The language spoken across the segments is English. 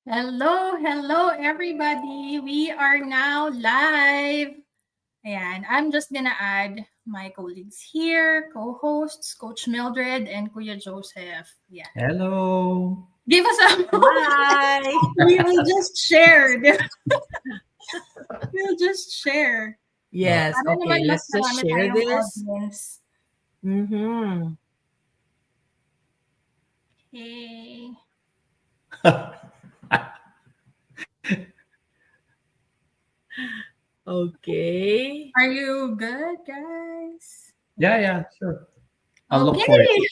Hello, everybody. We are now live. And I'm just gonna add my colleagues here, co-hosts, Coach Mildred and Kuya Joseph. Yeah. Hello. Give us a Hi. we will just share. We'll just share. Yes. Para naman Okay. mas Let's just marami share tayong this. audience. Mm-hmm. Okay. Okay. Are you good, guys? Yeah. Yeah, sure. I'll look Okay. for it.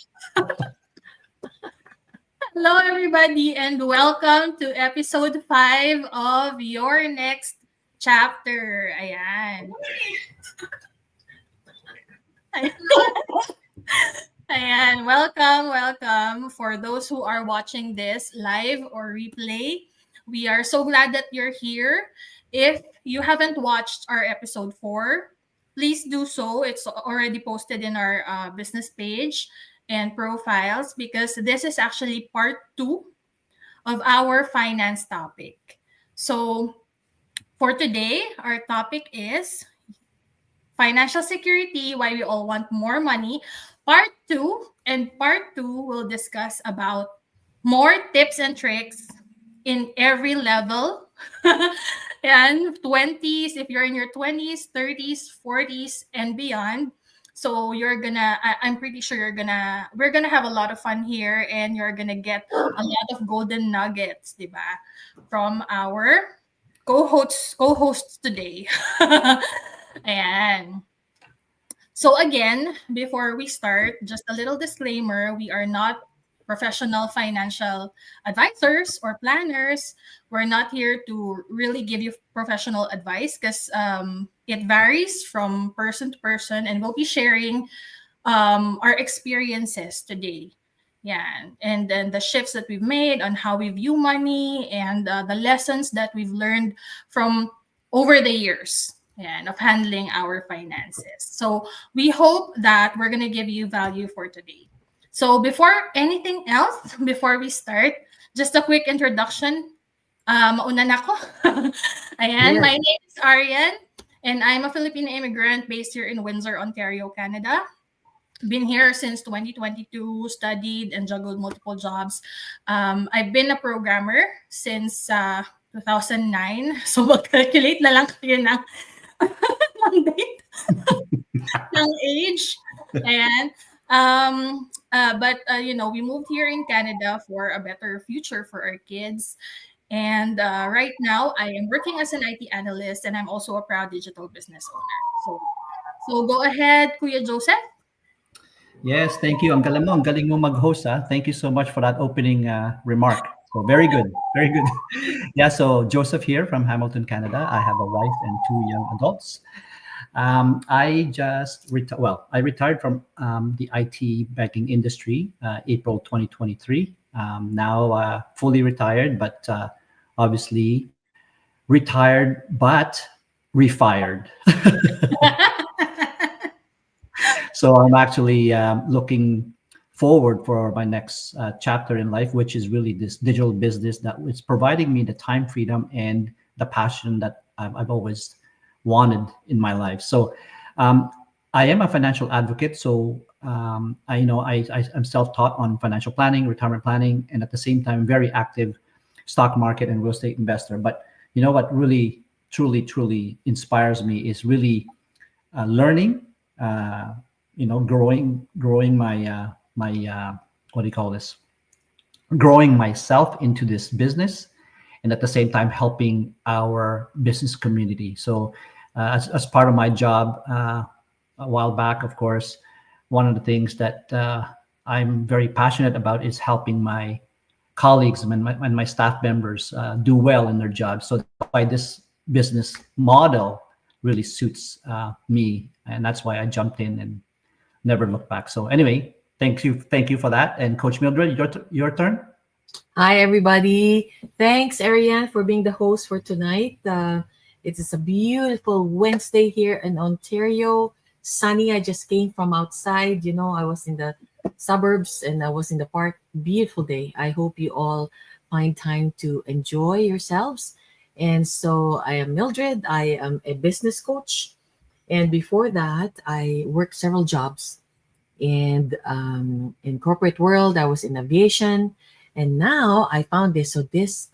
Hello, everybody, and welcome to episode 5 of Your Next Chapter. Ayan. Ayan. Welcome. For those who are watching this live or replay, we are so glad that you're here. If you haven't watched our episode 4, please do so. It's already posted in our business page and profiles because this is actually part 2 of our finance topic. So, for today, our topic is financial security, why we all want more money. Part 2, and part 2 will discuss about more tips and tricks in every level. And 20s, if you're in your 20s, 30s, 40s and beyond. So I'm pretty sure we're gonna have a lot of fun here, and you're gonna get a lot of golden nuggets, diba, from our co-hosts today. Ayan. So again, before we start, just a little disclaimer, we are not professional financial advisors or planners. We're not here to really give you professional advice because it varies from person to person, and we'll be sharing our experiences today. Yeah, and then the shifts that we've made on how we view money and the lessons that we've learned from over the years, and of handling our finances. So we hope that we're gonna give you value for today. So before anything else, before we start, just a quick introduction. Mauna na ako. Ayan, Yes. my name is Arian, and I'm a Filipino immigrant based here in Windsor, Ontario, Canada. Been here since 2022, studied and juggled multiple jobs. I've been a programmer since 2009. So mag-calculate na lang kayo ng date, ng age. Ayan. But we moved here in Canada for a better future for our kids. And right now, I am working as an IT analyst, and I'm also a proud digital business owner. So go ahead, Kuya Joseph. Yes, thank you. Ang galing mo mag-host. Thank you so much for that opening remark. So very good, very good. Yeah, so Joseph here from Hamilton, Canada. I have a wife and 2 young adults. I retired from the IT banking industry April 2023. Now fully retired, but obviously retired, but refired. So I'm actually looking forward for my next chapter in life, which is really this digital business that is providing me the time freedom and the passion that I've always wanted in my life. So I am a financial advocate. So I'm self-taught on financial planning, retirement planning, and at the same time, very active stock market and real estate investor. But you know what really, truly inspires me is really learning. Growing my what do you call this? Growing myself into this business, and at the same time helping our business community. So, as part of my job a while back, of course, one of the things that I'm very passionate about is helping my colleagues and my staff members do well in their jobs. So that's why this business model really suits me, and that's why I jumped in and never looked back. So anyway, thank you for that. And Coach Mildred, your turn. Hi, everybody. Thanks, Ariane, for being the host for tonight. It is a beautiful Wednesday here in Ontario. Sunny. I just came from outside. I was in the suburbs and I was in the park. Beautiful day. I hope you all find time to enjoy yourselves. And so I am Mildred. I am a business coach. And before that, I worked several jobs. And in corporate world, I was in aviation. And now I found this. So this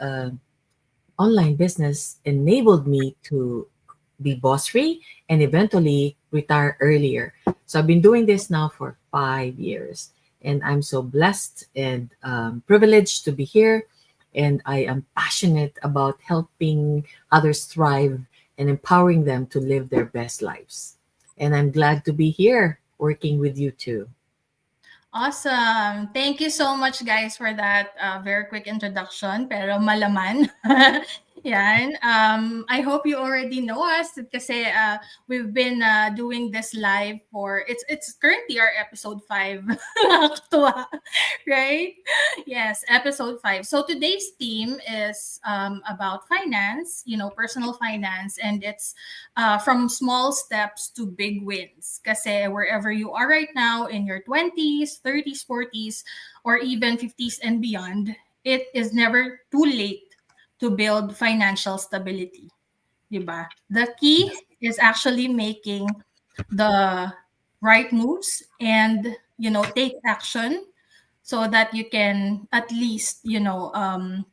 online business enabled me to be boss free and eventually retire earlier. So I've been doing this now for 5 years, and I'm so blessed and privileged to be here. And I am passionate about helping others thrive and empowering them to live their best lives. And I'm glad to be here working with you too. Awesome. Thank you so much, guys, for that very quick introduction, pero malaman. Yan. I hope you already know us kasi we've been doing this live for, it's currently our episode 5. Nakakatuwa. Right? Yes, episode 5. So today's theme is about finance, personal finance, and it's from small steps to big wins. Kasi wherever you are right now in your 20s, 30s, 40s, or even 50s and beyond, it is never too late to build financial stability. Diba? The key is actually making the right moves and, take action so that you can at least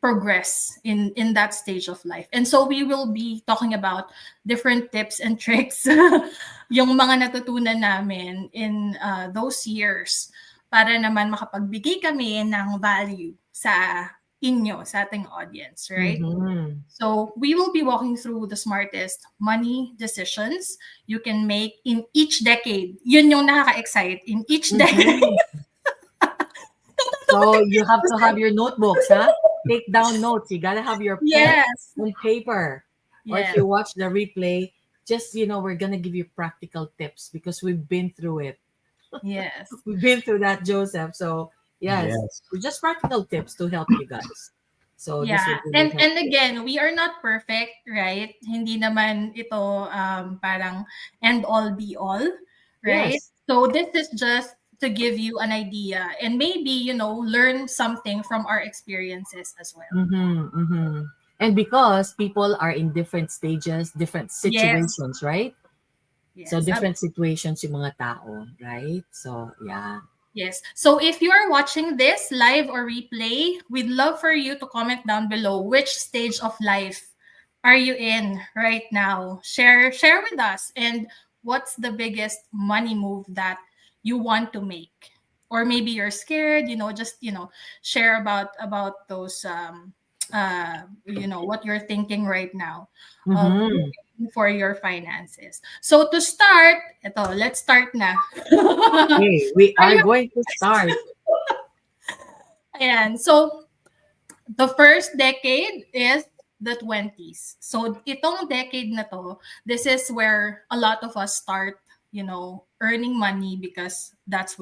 progress in that stage of life. And so we will be talking about different tips and tricks yung mga natutunan namin in those years para naman makapagbigay kami ng value sa inyo, sa ating audience, right? Mhm. So we will be walking through the smartest money decisions you can make in each decade. Yun yung nakaka-excite, in each decade. Mhm. So you have to have your notebooks, huh? Take down notes. You gotta have your pen Yes. and paper. Or if Yes. you watch the replay, just we're gonna give you practical tips because we've been through it. Yes. We've been through that, Joseph. So yes, Yes. just practical tips to help you guys. So this Yeah. will really And help you. again, we are not perfect, right? Hindi naman ito parang end all be all, right? Yes. So this is just to give you an idea and maybe, learn something from our experiences as well. Mm-hmm, mm-hmm. And because people are in different stages, different Yes. situations, right? So Yes. different situations yung mga tao, right? So yeah. Yes. So if you are watching this live or replay, we'd love for you to comment down below which stage of life are you in right now. Share with us, and what's the biggest money move that you want to make? Or maybe you're scared, just share about those what you're thinking right now of Mm-hmm. for your finances. So to start, let's start na. Okay, we Are are you going to start. Ayan. So, the first decade is the 20s. So, itong decade na to, this is where a lot of us start, earning money because this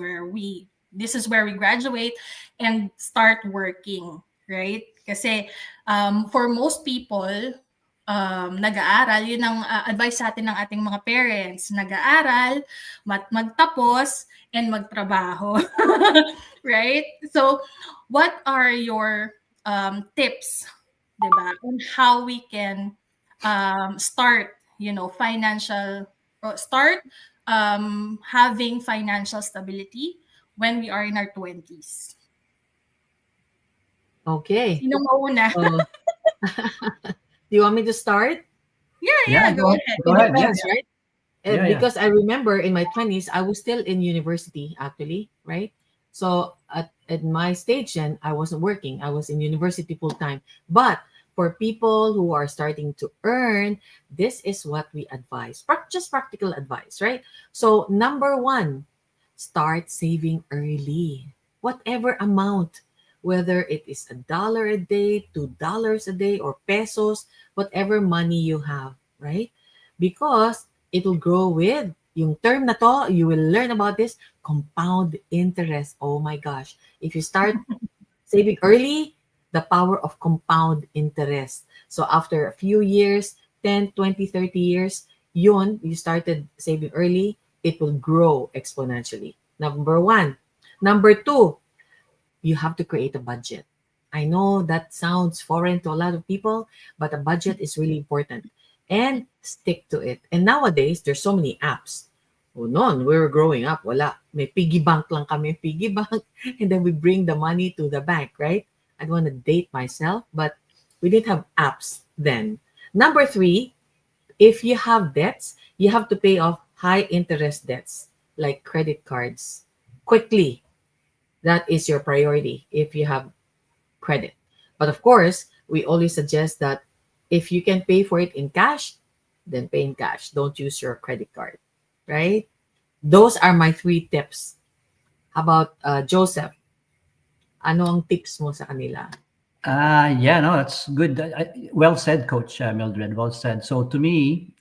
is where we graduate and start working, right? Kasi for most people, nag-aaral, yun ang advice sa atin ng ating mga parents, nag-aaral, magtapos, and magtrabaho. Right? So, what are your tips, diba, on how we can start, start having financial stability when we are in our 20s? Okay. Sino mauna? So, do you want me to start? Yeah, go ahead. Go It ahead. Yeah, depends, right? Yeah, Because I remember in my 20s, I was still in university, actually, right? So at my stage then, I wasn't working. I was in university full time. But for people who are starting to earn, this is what we advise. Just practical advice, right? So number one, start saving early. Whatever amount, whether it is $1 a day, $2 a day, or pesos, whatever money you have, right? Because it will grow with yung term na to, you will learn about this compound interest. Oh my gosh. If you start saving early, the power of compound interest. So after a few years, 10, 20, 30 years, yun, you started saving early, it will grow exponentially. Number one. Number two, you have to create a budget. I know that sounds foreign to a lot of people, but a budget is really important. And stick to it. And nowadays, there's so many apps. Oh, noon, we were growing up, wala. May piggy bank lang kami, piggy bank. And then we bring the money to the bank, right? I don't want to date myself, but we didn't have apps then. Number three, if you have debts, you have to pay off high interest debts like credit cards quickly. That is your priority if you have credit. But of course, we always suggest that if you can pay for it in cash, then pay in cash. Don't use your credit card, right? Those are my three tips. How about Joseph? Ano ang tips mo sa kanila? Yeah, no, that's good. Well said, Coach Mildred. Well said. So to me,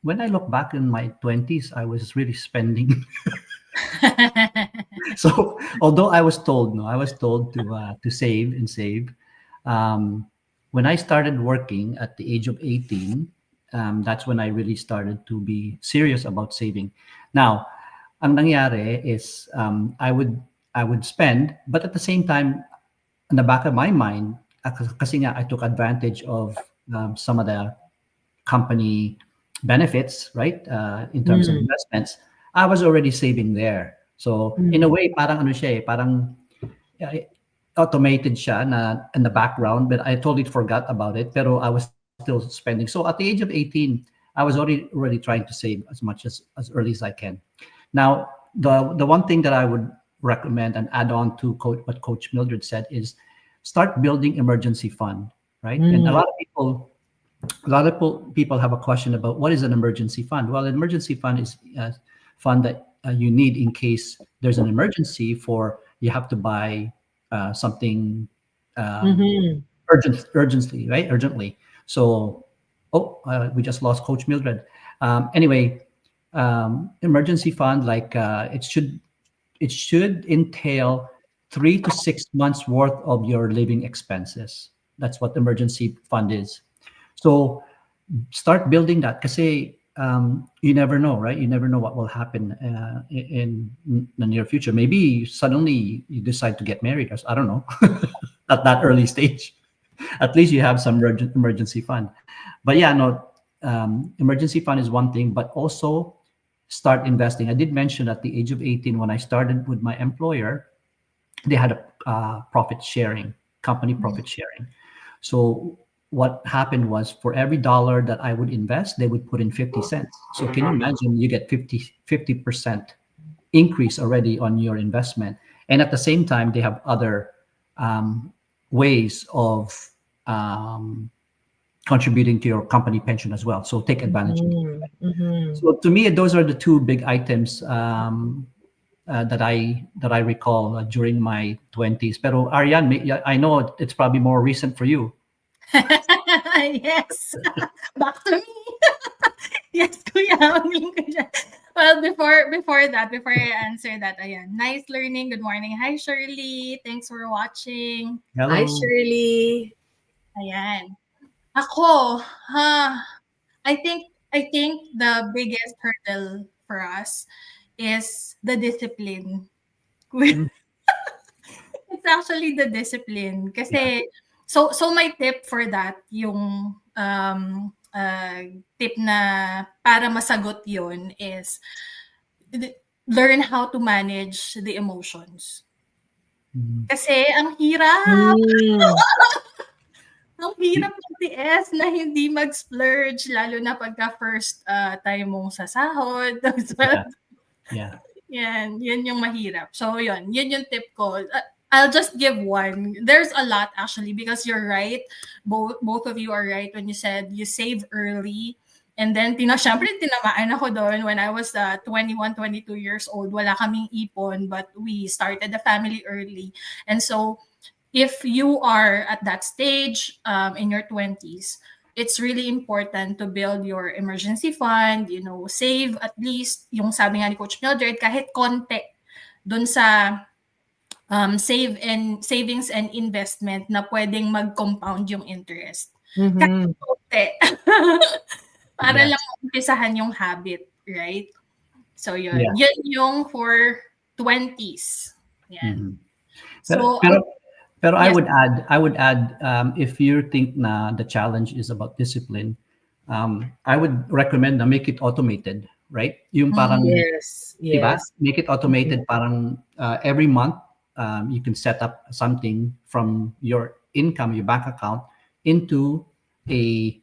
when I look back in my 20s, I was really spending. So although I was told, no, I was told to save and save. When I started working at the age of 18, that's when I really started to be serious about saving. Now, ang nangyari is I would spend, but at the same time, in the back of my mind, kasi nga I took advantage of some of the company benefits, right? In terms of investments, I was already saving there. So in a way, parang ano siya eh, parang uh, automated siya na in the background, but I totally forgot about it. Pero I was still spending. So at the age of 18, I was already trying to save as much as early as I can. Now, the one thing that I would recommend and add on to what Coach Mildred said is start building emergency fund, right? And a lot of people have a question about what is an emergency fund. Well, an emergency fund is a fund that you need in case there's an emergency for you have to buy something urgently, right? Urgently. So, we just lost Coach Mildred. Anyway, emergency fund like it should entail 3 to 6 months worth of your living expenses. That's what emergency fund is. So start building that kasi you never know, right? You never know what will happen in the near future. Maybe suddenly you decide to get married, or I don't know, at that early stage. At least you have some emergency fund. But yeah, no, emergency fund is one thing, but also start investing. I did mention at the age of 18, when I started with my employer, they had a profit sharing, company profit sharing. So what happened was for every dollar that I would invest, they would put in 50 cents. So can you imagine you get 50% increase already on your investment. And at the same time, they have other ways of contributing to your company pension as well. So take advantage of it. So to me, those are the two big items that I recall during my 20s. Pero Ariane, I know it's probably more recent for you. Yes. Back to me. Yes, kuya. Magaling ka dyan. Well, before I answer that, ayan. Nice learning. Good morning. Hi, Shirley. Thanks for watching. Hello. Hi, Shirley. Ayan. Ako, I think the biggest hurdle for us is the discipline. It's actually the discipline. Kasi, so my tip for that, yung tip na para masagot yun is learn how to manage the emotions. Kasi ang hirap. Ang hirap magtiis na hindi mag-splurge, lalo na pagka first time mong sasahod. Yeah. Yan yung mahirap. So yun yung tip ko. I'll just give one. There's a lot actually because you're right. Both of you are right when you said you save early. And then, syempre, tinamaan ako doon when I was 21, 22 years old. Wala kaming ipon, but we started the family early. And so, if you are at that stage in your 20s, it's really important to build your emergency fund, save at least, yung sabi nga ni Coach Mildred, kahit konti dun sa savings and investment na pwedeng mag-compound yung interest. Kahit konti. Para lang umpisahan yung habit, right? So yun. Yun yung for 20s. Yan. Pero Pero Yes. I would add, if you think na the challenge is about discipline, I would recommend na make it automated, right? Yung Mhm. parang, Yes, diba? yes. Make it Mhm. automated. Parang every month, you can set up something from your income, your bank account, into a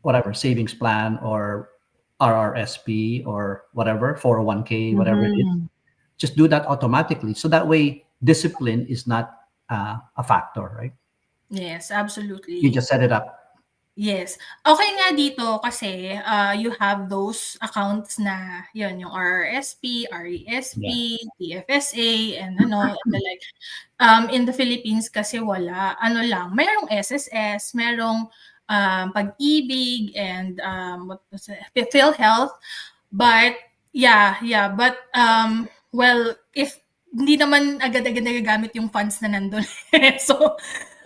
whatever savings plan or RRSP or whatever 401k, whatever it is. Mhm. Just do that automatically, so that way discipline is not a factor, right? Yes, You absolutely. just set it up. Yes. Okay nga dito kasi, you have those accounts na yun, yung RRSP, Yeah. RESP, TFSA, and ano, and the like. In the Philippines kasi wala. Ano lang, mayroong SSS, merong Pag-ibig, and what was it? PhilHealth. But yeah, but well, if hindi naman agad-agad nagagamit yung funds na nandun. So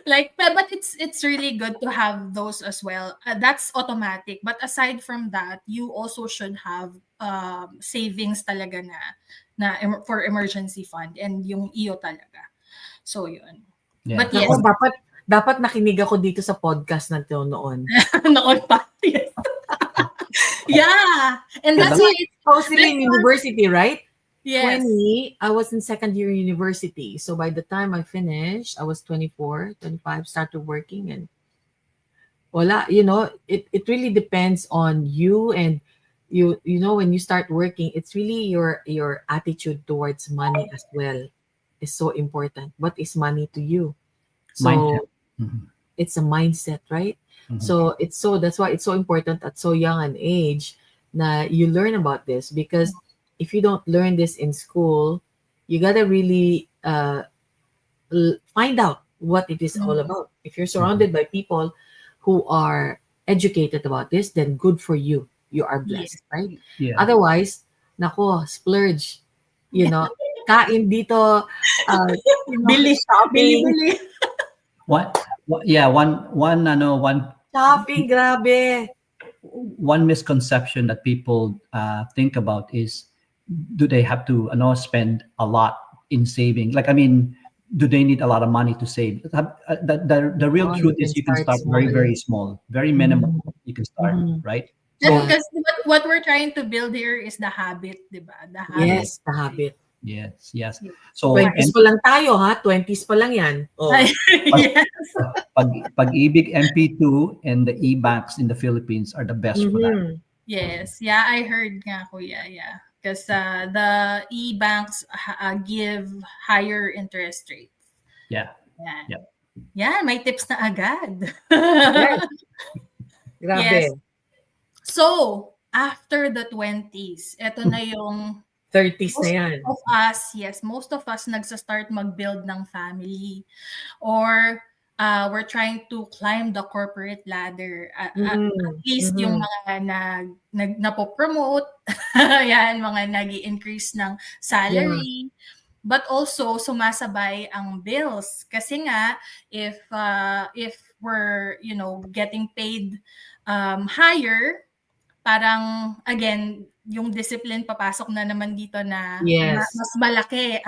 like, but it's really good to have those as well. That's automatic. But aside from that, you also should have savings talaga for emergency fund, and yung iyo talaga. So yun. Yeah. But yes, Naku, dapat nakinig ako dito sa podcast na to noon. noon pa. Yes. Yeah. And that's Kasi why it's I was still like, in university, right? yes. 20, I was in second year university. So by the time I finished, I was 24, 25, started working, and wala, it really depends on you. And when you start working, it's really your attitude towards money as well is so important. What is money to you? Mindset. So Mhm. it's a mindset, right? Mhm. So that's why it's so important at so young an age na you learn about this, because if you don't learn this in school, you gotta really find out what it is all Mhm. about. If you're surrounded by people who are educated about this, then good for you. You are Yes. blessed, right? Yeah. Otherwise, nako, splurge. You know, kain dito, Bili. shopping, Bili-bili. Yeah, one ano shopping, grabe. one misconception that people think about is, do they have to spend a lot in saving? Like, I mean, do they need a lot of money to save? The real Oh, you truth can is you can start start very, small. very small, very minimal. Mhm, You can start, mhm. right? And So, Yeah. because what we're trying to build here is the habit, di ba? The habit. Yes, the habit. yes, yes. Yes. So, Right. 20s and pa lang tayo, ha? 20s pa lang yan. Oh. Yes. Pag-ibig MP2 and the e-banks in the Philippines are the best for that. Mhm. Yes. Yeah, I heard nga, kuya. Yeah. Because the e-banks give higher interest rates. Yeah, Yan. yeah. Yan, may tips na agad. Yes, Yes. grabe. So, after the 20s, eto na yung 30s na most yan. of us, yes, most of us nagsa-start mag-build ng family, or we're trying to climb the corporate ladder. At Mhm, least yung mhm. mga napopromote, yan, mga nag-i-increase ng Yeah. salary. But also, sumasabay ang bills. Kasi nga, if we're, getting paid higher, parang, again, yung discipline papasok na naman dito na Yes. mas malaki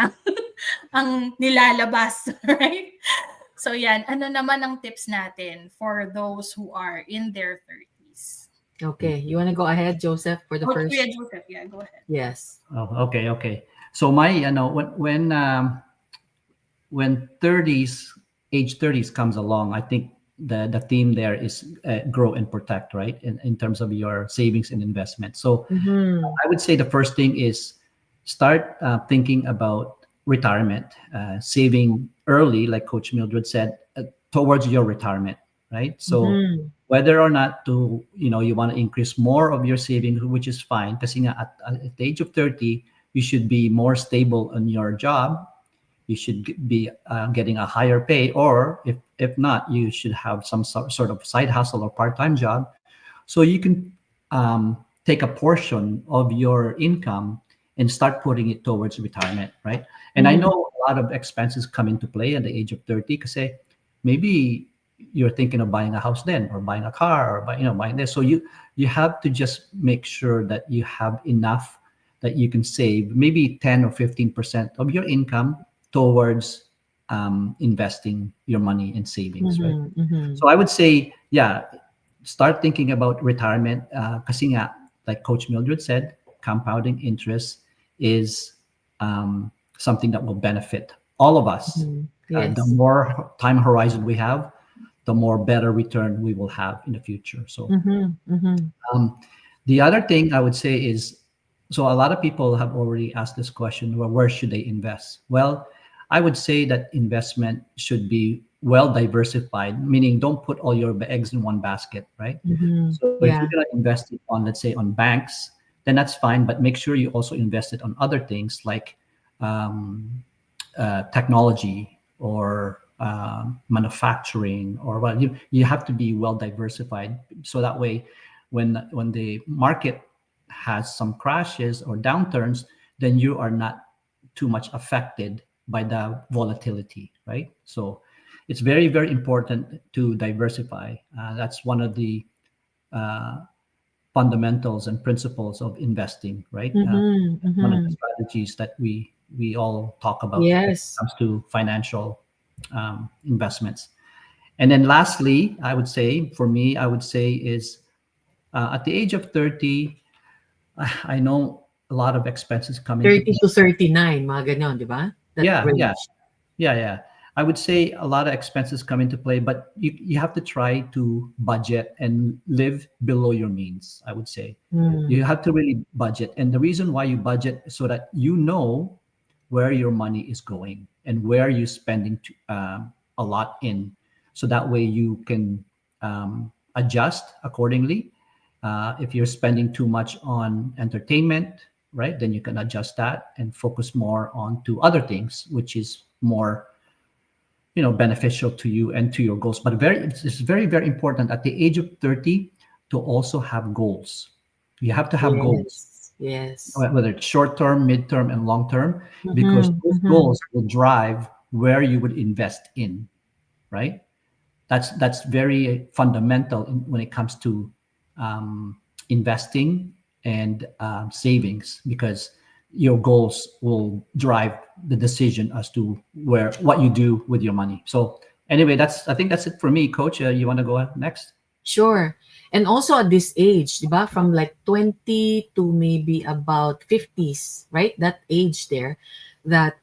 ang nilalabas, right? So yan, ano naman ang tips natin for those who are in their 30s? Okay. You want to go ahead, Joseph, for the Oh, first? Kuya Joseph, yeah, go ahead. Yes. Oh, okay. So my, when 30s, age 30s comes along, I think the theme there is grow and protect, right? In terms of your savings and investment. So Mhm. I would say the first thing is start thinking about retirement, saving early, like Coach Mildred said, towards your retirement, right? So Mhm. whether or not you want to increase more of your savings, which is fine, kasi nga at the age of 30, you should be more stable on your job. You should be getting a higher pay, or if not, you should have some sort of side hustle or part-time job, so you can take a portion of your income and start putting it towards retirement, right? And I Mhm. know a lot of expenses come into play at the age of 30, because maybe you're thinking of buying a house then, or buying a car, or buying this. So you have to just make sure that you have enough that you can save maybe 10 or 15% of your income towards investing your money in savings, right? Mhm, mhm. So I would say, yeah, start thinking about retirement. Kasi nga, like Coach Mildred said, compounding interest is something that will benefit all of us. Mhm. The Yes. more time horizon we have, the more better return we will have in the future. So Mhm, mhm. um, the other thing I would say is, so a lot of people have already asked this question, well, where should they invest? Well, I would say that investment should be well diversified, meaning don't put all your eggs in one basket, right? Mhm. So if you're Yeah. going to invest it on, let's say, on banks, then that's fine, but make sure you also invest it on other things like um, technology or manufacturing, or well, you have to be well diversified, so that way when the market has some crashes or downturns, then you are not too much affected by the volatility, right? So it's very, very important to diversify. That's one of the uh, fundamentals and principles of investing, right? Mhm, One of the mhm. strategies that we all talk about when it Yes. comes to financial investments. And then lastly, I would say, for me, I would say is at the age of 30, I know a lot of expenses come into 30 play. to 39, mga ganyan, 'di ba? That Yeah, yeah, range. yeah, yeah. I would say a lot of expenses come into play, but you have to try to budget and live below your means, I would say. You Mm. have to really budget. And the reason why you budget is so that you know where your money is going and where you're spending a lot in. So that way you can adjust accordingly. If you're spending too much on entertainment, right, then you can adjust that and focus more on to other things, which is more beneficial to you and to your goals. But it's very, very important at the age of 30 to also have goals. You have to have goals, Yes. Yes. whether it's short term, mid term, and long term, because Mhm, those mhm. goals will drive where you would invest in, right? That's very fundamental when it comes to um, investing and savings, because your goals will drive the decision as to where what you do with your money. So anyway, I think that's it for me, Coach. You want to go next? Sure. And also at this age, 'di ba, from like 20 to maybe about 50s, right? That age there, that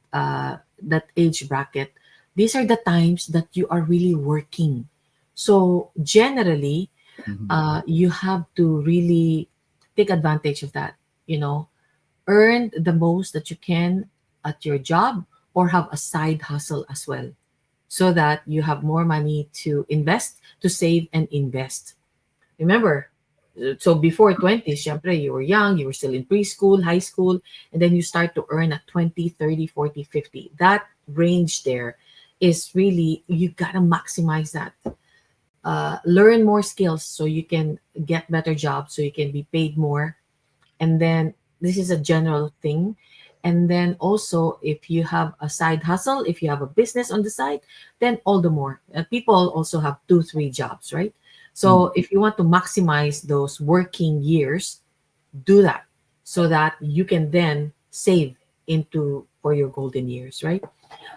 age bracket, these are the times that you are really working. So generally, Mhm. you have to really take advantage of that, you know, earn the most that you can at your job or have a side hustle as well so that you have more money to invest, to save and invest. Remember, so before 20s, syempre, you were young, you were still in preschool, high school, and then you start to earn at 20, 30, 40, 50. That range there is really, you gotta maximize that. Learn more skills so you can get better jobs, so you can be paid more. And then this is a general thing. And then also, if you have a side hustle, if you have a business on the side, then all the more. People also have two, three jobs, right? Mm. So if you want to maximize those working years, do that so that you can then save into for your golden years, right?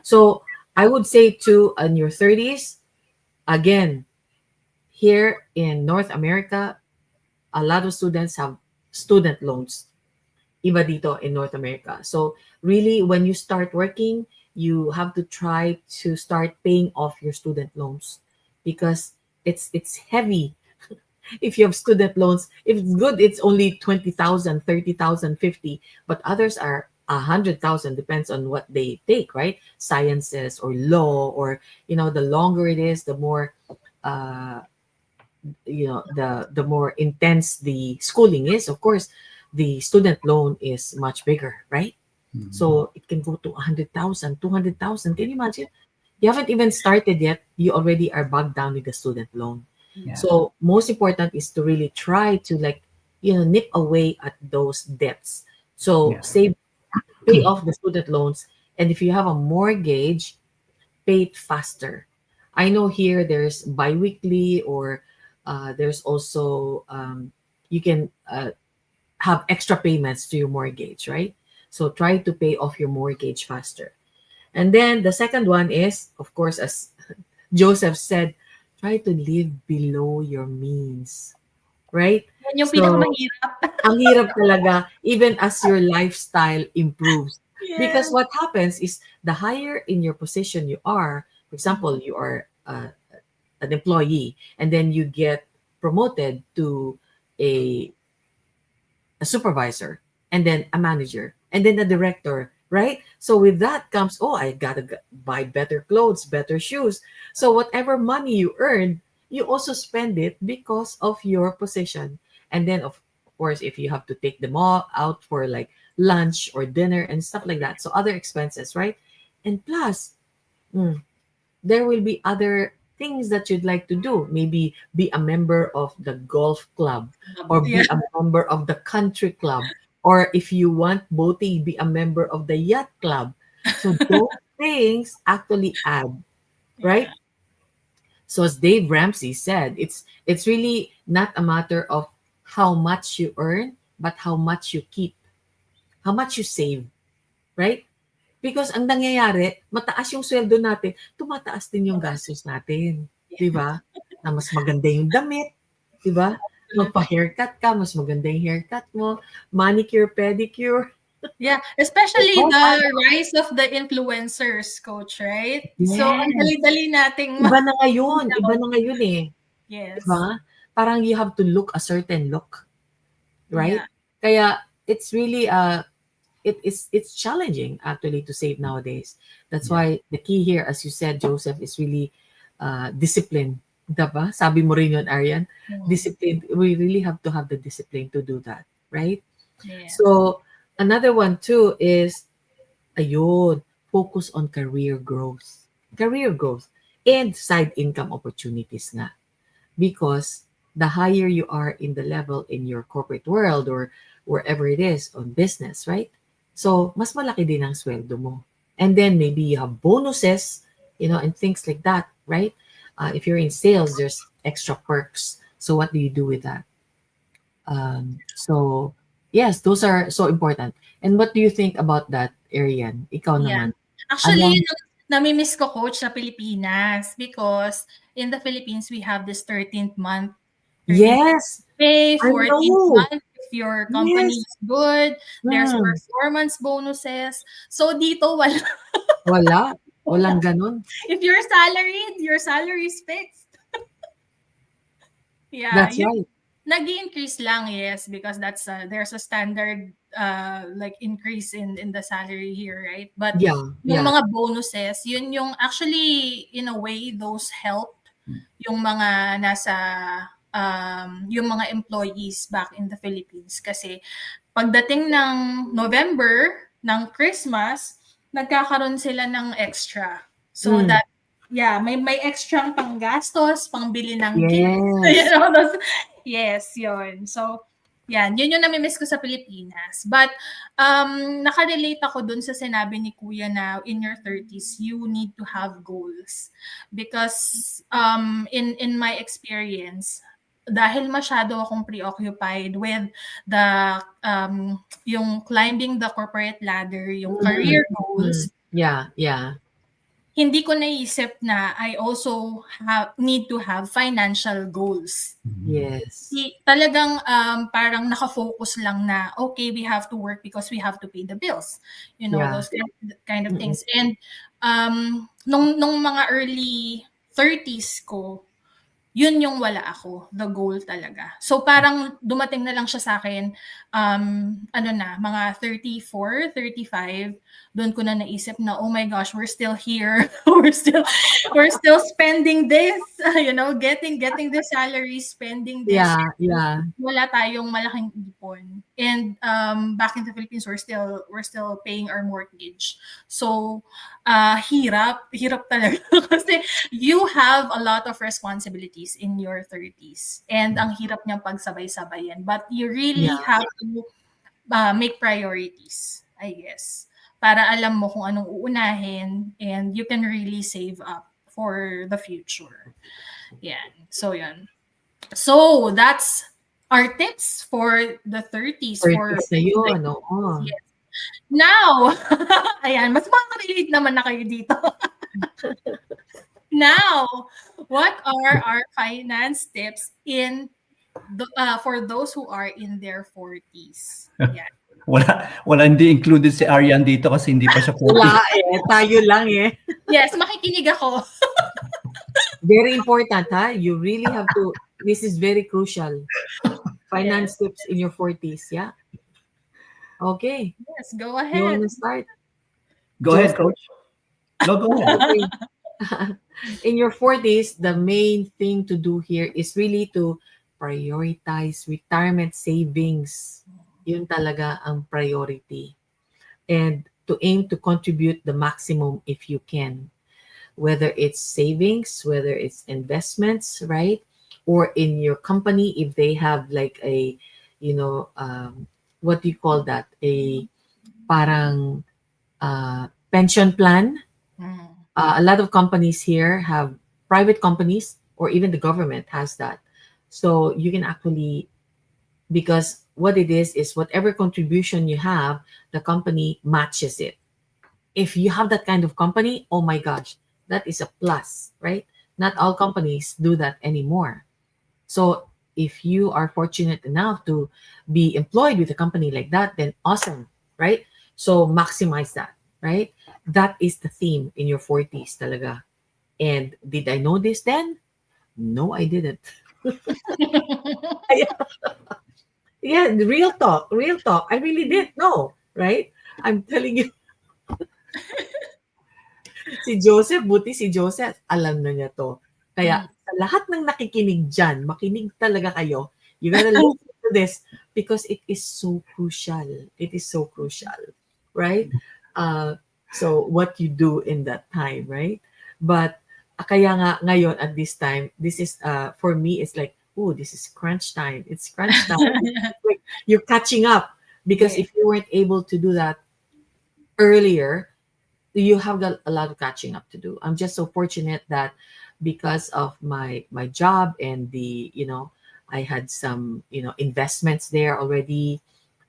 So I would say too, in your 30s, again, here in North America, a lot of students have student loans, iba dito in North America. So really, when you start working, you have to try to start paying off your student loans because it's heavy. If you have student loans, if it's good, it's only 20,000, 30,000, 50, but others are 100,000, depends on what they take, right? Sciences or law, or the longer it is, the more uh the more intense the schooling is. Of course, the student loan is much bigger, right? Mhm. So it can go to 100,000, 200,000. Can you imagine? You haven't even started yet, you already are bogged down with the student loan. Yeah. So most important is to really try to, like, nip away at those debts. So Yeah. save, pay off the student loans, and if you have a mortgage, pay it faster. I know here there's biweekly, or there's also, you can have extra payments to your mortgage, right? So try to pay off your mortgage faster. And then the second one is, of course, as Joseph said, try to live below your means, right? Yan yung So, pinakamahirap. ang hirap talaga, even as your lifestyle improves. Because Yes. what happens is, the higher in your position you are, for example, you are an employee, and then you get promoted to a, a supervisor, and then a manager, and then a director, right? So with that comes, oh, I gotta buy better clothes, better shoes. So whatever money you earn, you also spend it because of your position. And then of course, if you have to take them all out for like lunch or dinner and stuff like that, so other expenses, right? And plus, mm, there will be other things that you'd like to do. Maybe be a member of the golf club, or Yeah. be a member of the country club, or if you want boating, be a member of the yacht club. So those things actually add, right? Yeah. So as Dave Ramsey said, it's really not a matter of how much you earn, but how much you keep, how much you save, right? Because ang nangyayari, mataas yung sweldo natin, tumataas din yung gastos natin. 'Di ba? Na mas maganda yung damit, 'di ba? Magpa-haircut ka, mas maganda yung haircut mo, manicure, pedicure. Yeah, It especially all adds the up. rise of the influencers, coach, right? So, ang Yes. dali-dali nating Iba na ngayon eh, 'di Yes. ba? Parang you have to look a certain look, right? Yeah. Kaya it's really it's challenging actually to save nowadays. That's Yeah. why the key here, as you said, Joseph, is really discipline. Diba? Sabi mo rin yun, Arian. Mm. Discipline. We really have to have the discipline to do that, right? Yes. So another one too is, ayun, focus on career growth. Career growth and side income opportunities nga. Because the higher you are in the level in your corporate world, or wherever it is on business, right? So, mas malaki din ang sweldo mo. And then maybe you have bonuses, and things like that, right? If you're in sales, there's extra perks. So, what do you do with that? So, yes, those are so important. And what do you think about that, Arian? Ikaw Yeah. naman. Actually, Anong, yun ang nami-miss ko, coach, sa Pilipinas, because in the Philippines we have this 13th month, 13th yes, pay, I 14th know. month if your company Yes. is good, there's Hmm. performance bonuses. So dito wala. Wala. Wala. Walang ganun. If you're salaried, your salary is fixed. Yeah, That's right. nag-increase lang, yes, because there's a standard like increase in the salary here, right? But Yeah, yung yeah. mga bonuses, yun yung actually in a way those helped yung mga nasa yung mga employees back in the Philippines kasi pagdating ng November ng Christmas, nagkakaroon sila ng extra. So Mm. that yeah, may extra panggastos, pangbili ng gifts, Yes. yes, yun. So, yun yung nami-miss ko sa Pilipinas. But, nakarelate ako dun sa sinabi ni Kuya na in your 30s, you need to have goals. Because, in my experience, dahil masyado akong preoccupied with the, yung climbing the corporate ladder, yung Mm, career mm. goals, Yeah, yeah. hindi ko naisip na I also need to have financial goals. Yes. Talagang parang naka-focus lang na okay, we have to work because we have to pay the bills. Yeah. Those kind of Mm-mm. things. And nung mga early 30s ko, yun yung wala ako, the goal talaga. So parang dumating na lang siya sa akin, mga 34, 35, doon ko na naisip na, oh my gosh, we're still here. we're still spending this, getting the salary, spending this. Yeah, yeah. Wala tayong malaking ipon. And back in the Philippines, we're still paying our mortgage. So hirap talaga kasi you have a lot of responsibilities in your 30s and ang hirap niyang pagsabay-sabayin, but you really Yeah. have to make priorities, I guess, para alam mo kung anong uunahin and you can really save up for the future. Yan. So that's our tips for the 30s for 30s na yun, oo. yes. Now, ayan, mas makaka-relate naman na kayo dito. Now, what are our finance tips for those who are in their 40s? Yeah. Wala hindi included si Arian dito kasi hindi pa siya 40. Wala eh. Tayo lang eh. Yes, makikinig ako. Very important, ha? You really have to, this is very crucial. Finance tips in your 40s, yeah? Okay. Yes, go You want ahead. to start? Go ahead, coach. No, go ahead. Okay. In your 40s, the main thing to do here is really to prioritize retirement savings. Yun talaga ang priority. And to aim to contribute the maximum if you can. Whether it's savings, whether it's investments, right? Or in your company, if they have like a, what do you call that? Parang pension plan. Mm. A lot of companies here have private companies, or even the government has that. So you can actually, because what it is whatever contribution you have, the company matches it. If you have that kind of company, oh my gosh, that is a plus, right? Not all companies do that anymore. So if you are fortunate enough to be employed with a company like that, then awesome, right? So maximize that, right? That is the theme in your 40s talaga. And did I know this then? No, I didn't. Yeah, real talk, real talk. I really didn't know, right? I'm telling you. Si Joseph, buti si Joseph, alam na niya to. Kaya sa lahat ng nakikinig dyan, makinig talaga kayo. You gotta listen to this because it is so crucial. It is so crucial, right? So what you do in that time, right? But kaya nga ngayon at this time, this is for me, it's like, oh, this is crunch time. It's crunch time. Like you're catching up because Okay. if you weren't able to do that earlier, you have got a lot of catching up to do. I'm just so fortunate that because of my job and I had some investments there already.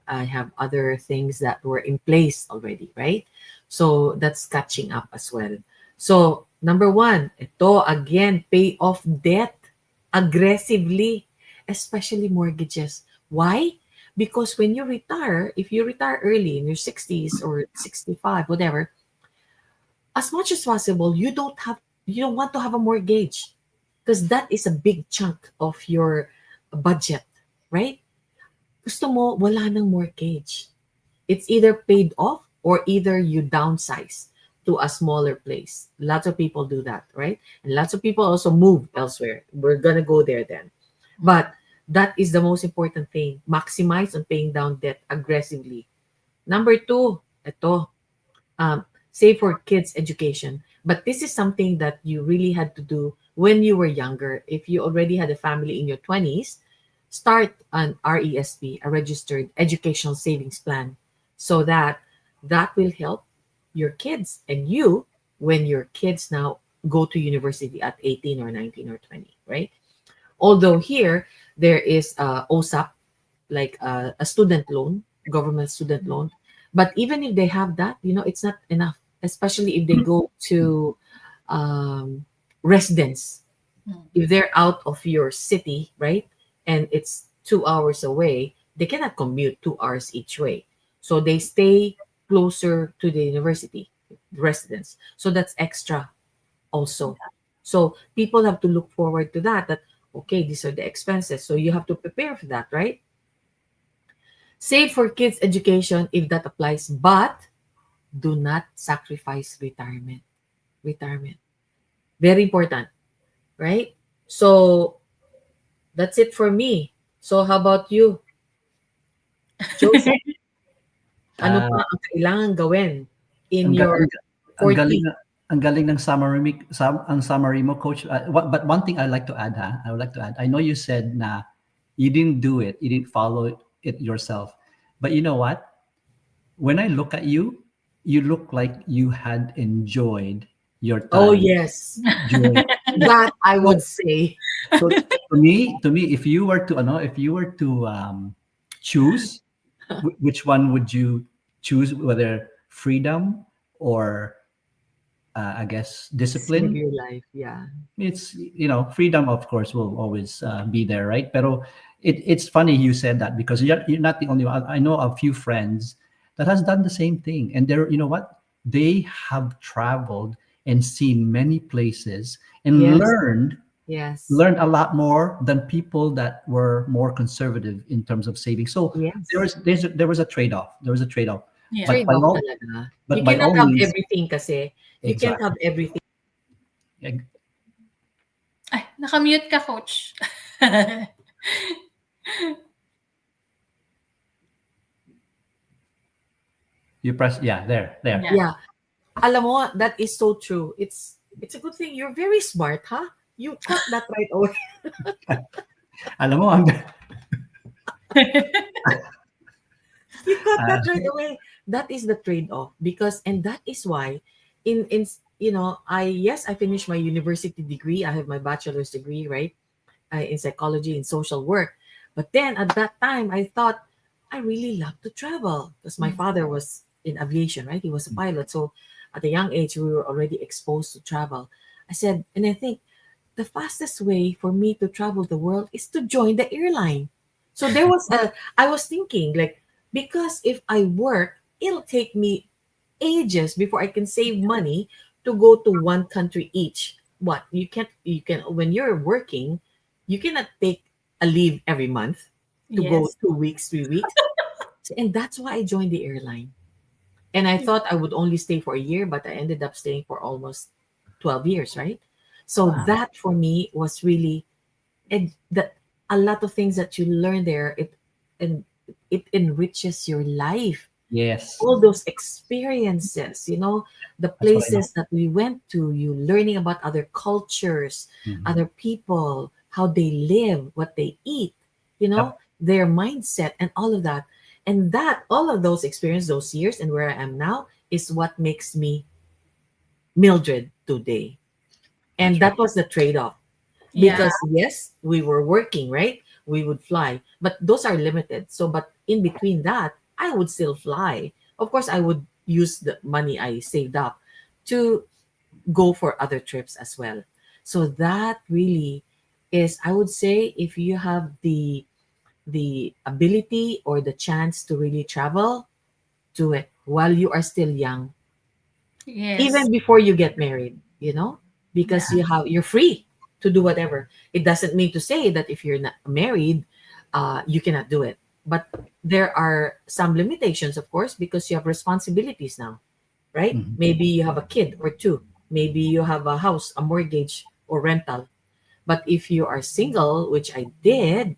I have other things that were in place already, right? So that's catching up as well. So number one, ito again, pay off debt aggressively, especially mortgages. Why? Because when you retire, if you retire early in your 60s or 65, whatever, as much as possible, you don't want to have a mortgage because that is a big chunk of your budget, right? Gusto mo wala ng mortgage. It's either paid off or either you downsize to a smaller place. Lots of people do that, right? And lots of people also move elsewhere. We're gonna go there then. But that is the most important thing. Maximize on paying down debt aggressively. Number two, ito, save for kids' education. But this is something that you really had to do when you were younger. If you already had a family in your 20s, start an RESP, a registered educational savings plan, so that will help your kids and you when your kids now go to university at 18 or 19 or 20, right? Although here there is OSAP, like a student loan, government student loan. But even if they have that, it's not enough, especially if they go to residence. If they're out of your city, right, and it's 2 hours away, they cannot commute 2 hours each way. So they stay closer to the university residence. So that's extra also. So people have to look forward to that, okay, these are the expenses. So you have to prepare for that, right? Save for kids' education if that applies, but do not sacrifice retirement. Retirement. Very important, right? So that's it for me. So how about you, Joseph? Ano pa ang kailangan gawin in Ang ga- your ang 40s? galing ang galing ng summary mo, coach. But one thing I like to add, I would like to add. I know you said na you didn't do it, you didn't follow it yourself. But you know what? When I look at you, you look like you had enjoyed your time. Oh yes, during- that I would say. So to me, if you were to choose, which one would you choose whether freedom or I guess Just live discipline. your life. Yeah. It's freedom of course will always be there, right? Pero it's funny you said that because you're not the only one. I know a few friends that has done the same thing, and they're, what, they have traveled and seen many places and Yes. Yes. learned a lot more than people that were more conservative in terms of saving. So Yes. there was a trade-off. There was a trade-off. Yeah. But by Trade-off all talaga. You but by cannot all have means, everything kasi. You can't have exactly. everything. Ay, nakamute ka, coach. You press, yeah, there. Yeah. Yeah. Alam mo, that is so true. It's a good thing. You're very smart, huh? You caught that right away. Alam mo, You got uh, that right away. That is the trade-off because, and that is why, in I finished my university degree. I have my bachelor's degree, right, in psychology and social work. But then at that time, I thought I really love to travel because my father was in aviation, right? He was a pilot, so at a young age we were already exposed to travel. I said, and I think the fastest way for me to travel the world is to join the airline. So I was thinking like, because if I work, it'll take me ages before I can save money to go to one country each. What you can when you're working, you cannot take a leave every month to go Yes. 2 weeks, 3 weeks. And that's why I joined the airline. And I thought I would only stay for a year, but I ended up staying for almost 12 years, right? So Wow. that for me was really, and that a lot of things that you learn there, and it enriches your life. yes, All those experiences, the that's what I know. places that we went to, you learning about other cultures, Mhm. other people, how they live, what they eat, Yep. their mindset and all of that. And that all of those experiences, those years and where I am now is what makes me Mildred today. And That's right. that was the trade-off. Yeah. Because yes, we were working, right? We would fly, but those are limited. So, but in between that, I would still fly. Of course, I would use the money I saved up to go for other trips as well. So that really is, I would say, if you have the ability or the chance to really travel, do it while you are still young, Yes. even before you get married, Yeah. because you're free to do whatever. It doesn't mean to say that if you're not married, you cannot do it. But there are some limitations, of course, because you have responsibilities now, right? Mhm. Maybe you have a kid or two. Maybe you have a house, a mortgage, or rental. But if you are single, which I did,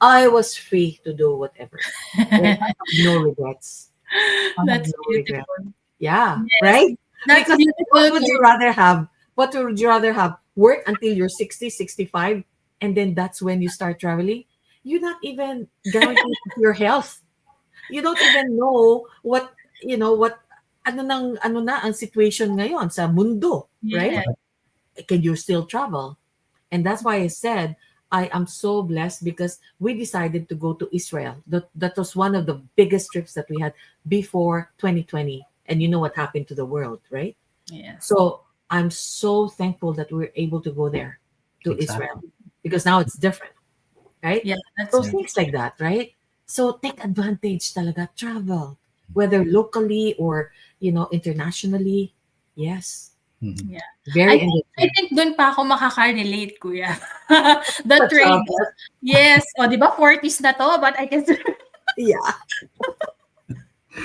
I was free to do whatever. And I have no regrets. I have That's no regrets. beautiful. Yeah, Yes. right? That's Because what beautiful, would you coach. rather have? What would you rather have? Work until you're 60, 65, and then that's when you start traveling? You're not even guaranteed your health. You don't even know what ano na ang situation ngayon sa mundo, right? Yeah. Can you still travel? And that's why I said I am so blessed because we decided to go to Israel. That was one of the biggest trips that we had before 2020. And you know what happened to the world, right? Yes. So I'm so thankful that we are able to go there to Israel Exactly. because now it's different, right? Yeah, that's So really things like that, right? So take advantage talaga, travel, whether locally or, internationally. Yes, Mhm. yeah. I very think I enriching. think dun pa ako makaka-relate, kuya. The But trade. travel, Yes. O, di ba 40s na to, but I can yeah.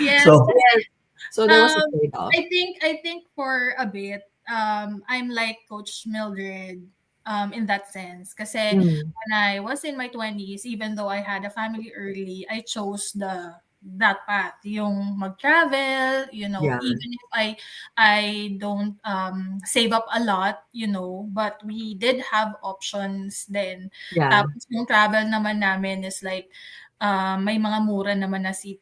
yes. So Yes. So there was a Um, trade-off. I think for a bit, I'm like Coach Mildred, in that sense. Kasi Mm, when I was in my 20s, even though I had a family early, I chose that path, yung mag-travel, yeah, even if I don't save up a lot, but we did have options then. yeah. Tapos yung travel naman namin is like may mga mura naman na naka-seat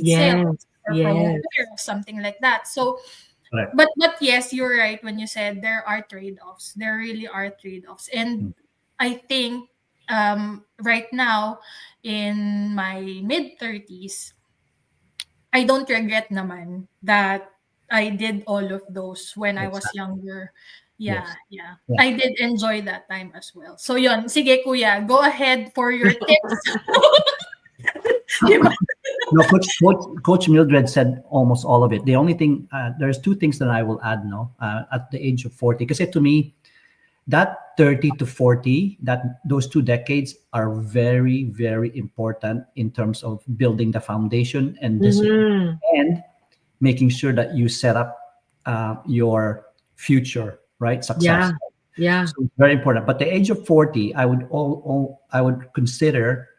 sale Yes, or promo yes. fair or something like that. So, correct. but yes, you're right when you said there are trade-offs. There really are trade-offs, and Mm. I think right now in my mid 30s, I don't regret naman that I did all of those when I was Exactly. younger. Yeah, Yes. yeah. Yeah. I did enjoy that time as well. So yon, sige kuya, go ahead for your tips. Di ba? No, Coach Mildred said almost all of it. The only thing, there's two things that I will add. No, at the age of 40, because to me, that 30 to 40, that those 2 decades are very, very important in terms of building the foundation and discipline, Mm-hmm. and making sure that you set up your future, right? Success. Yeah. Yeah. So it's very important. But the age of 40, I would consider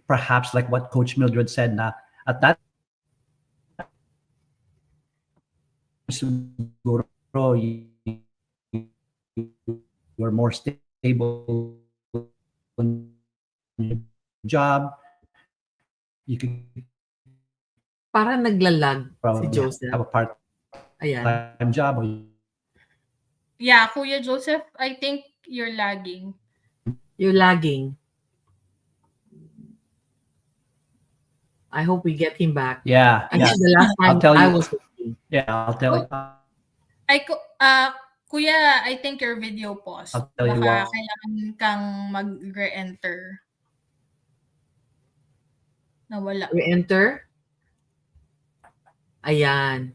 perhaps like what Coach Mildred said. Na at that siguro you're more stable in your job. You could Parang naglalag si probably have Joseph. a part-time Ayan. job, or Yeah, Kuya Joseph, I think you're lagging. You're lagging. I hope we get him back. yeah, I yeah. think the last I'll time tell I you. was working. Yeah, I'll tell you. Oh, Kuya, I think your video paused. I'll tell you Baka what. kailangan kang mag-re-enter. Nawala. Re-enter. Ayan.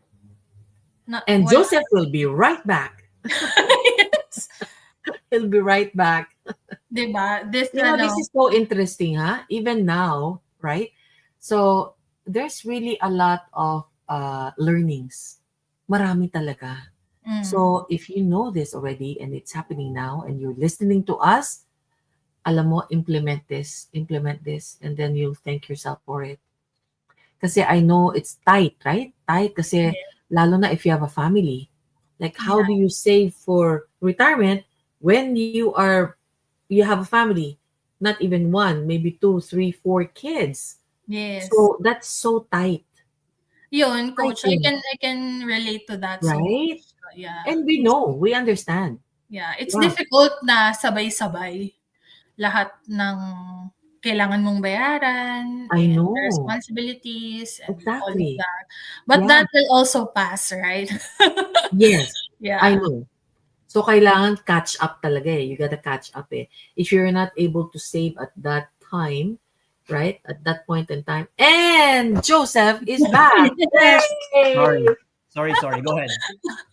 And Wala. Joseph will be right back. Yes. He'll be right back. Diba? This, You know, this is so interesting, huh? Even now, right? So, there's really a lot of learnings. Marami talaga. So, if you know this already and it's happening now and you're listening to us, alam mo, implement this, and then you'll thank yourself for it. Kasi I know it's tight, right? Tight kasi lalo na if you have a family. Like, how do you save for retirement when you have a family? Not even one, maybe 2, 3, 4 kids. yes. So, that's so tight, Yun, coach, I Tight. can relate to that so right? much. Yeah. And we know, we understand. Yeah, it's Yeah. difficult na sabay-sabay lahat ng kailangan mong bayaran I and know. responsibilities and all of Exactly. that. But Yeah. that will also pass, right? Yes, Yeah. I know. So, kailangan catch up talaga eh. You gotta catch up eh. If you're not able to save at that time, right? At that point in time. And Joseph is back. Yay! Sorry. Go ahead.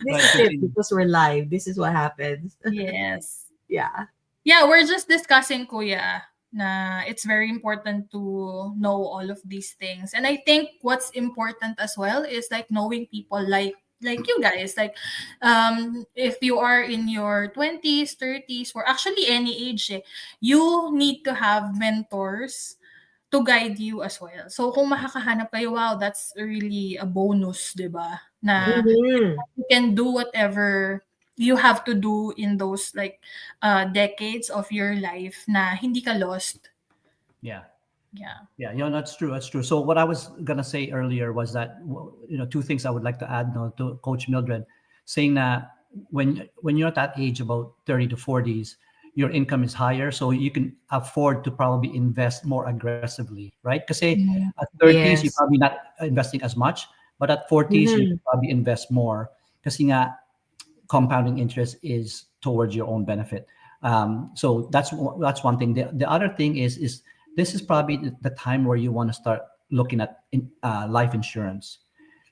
This Right, is it continue. because we're live. This is what happens. Yes. Yeah. Yeah, we're just discussing, Kuya, na it's very important to know all of these things. And I think what's important as well is like knowing people like you guys. Like if you are in your 20s, 30s, or actually any age, you need to have mentors to guide you as well. So kung makakahanap kayo, wow, that's really a bonus, 'di ba? Na Mhm. you can do whatever you have to do in those like decades of your life na hindi ka lost. Yeah. Yeah. Yeah, that's true. That's true. So what I was gonna say earlier was that two things I would like to add now to Coach Mildred, saying that when you're at that age, about 30 to 40s, your income is higher, so you can afford to probably invest more aggressively, right? Because at 30s you're Yes. probably not investing as much, but at 40s you Mhm. can probably invest more. Because compounding interest is towards your own benefit. So that's one thing. The other thing is this is probably the time where you want to start looking at life insurance.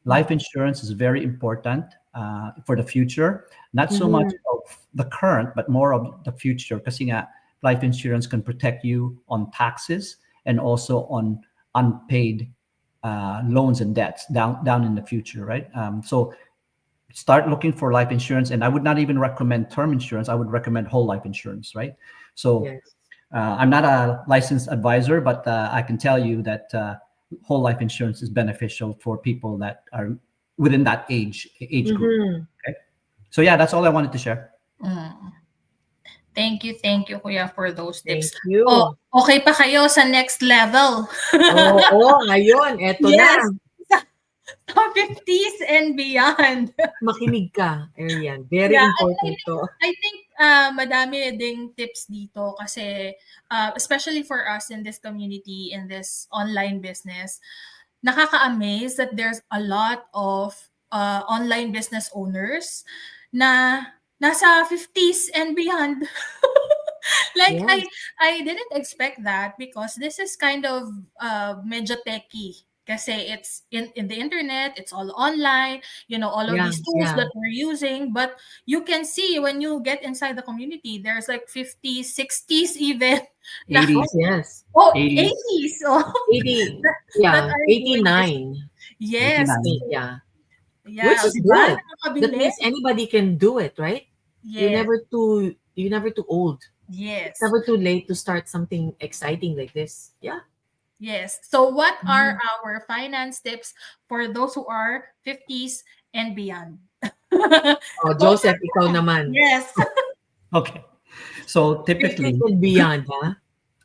Life insurance is very important for the future, not so much Mhm. of the current, but more of the future. Because life insurance can protect you on taxes and also on unpaid loans and debts down in the future, right? So start looking for life insurance, and I would not even recommend term insurance. I would recommend whole life insurance, right? So Yes. I'm not a licensed advisor, but I can tell you that whole life insurance is beneficial for people that are within that age group. Mhm. Okay, so yeah, that's all I wanted to share. Mm. Thank you, Kuya, for those Thank tips. Oh, you. okay pa kayo sa next level? Oo, ngayon, eto na. Yes. Sa 50s and beyond. Makinig ka, Arian. Very Yeah, important to. I think madami ding tips dito kasi especially for us in this community, in this online business, nakaka-amaze that there's a lot of online business owners na nasa 50s and beyond. Like Yes. I didn't expect that because this is kind of medyo techy. Kasi it's in the internet, it's all online, all of Yeah. these tools Yeah. that we're using. But you can see when you get inside the community, there's like 50s, 60s even. Na, Oh 80s, yes. oh, 80s, 80s. Oh, 80. that Yeah. are doing this. 89. Yes. 89. Yeah. Which Yeah, is di ba? good. That Nakakabili. means anybody can do it, right? Yes. You're never too old. It's Yes. never too late to start something exciting like this. Yeah. Yes. So what are Mhm. our finance tips for those who are 50s and beyond? Oh, Coach, Joseph, ikaw naman. yes. Okay. So 50s typically, and beyond, huh?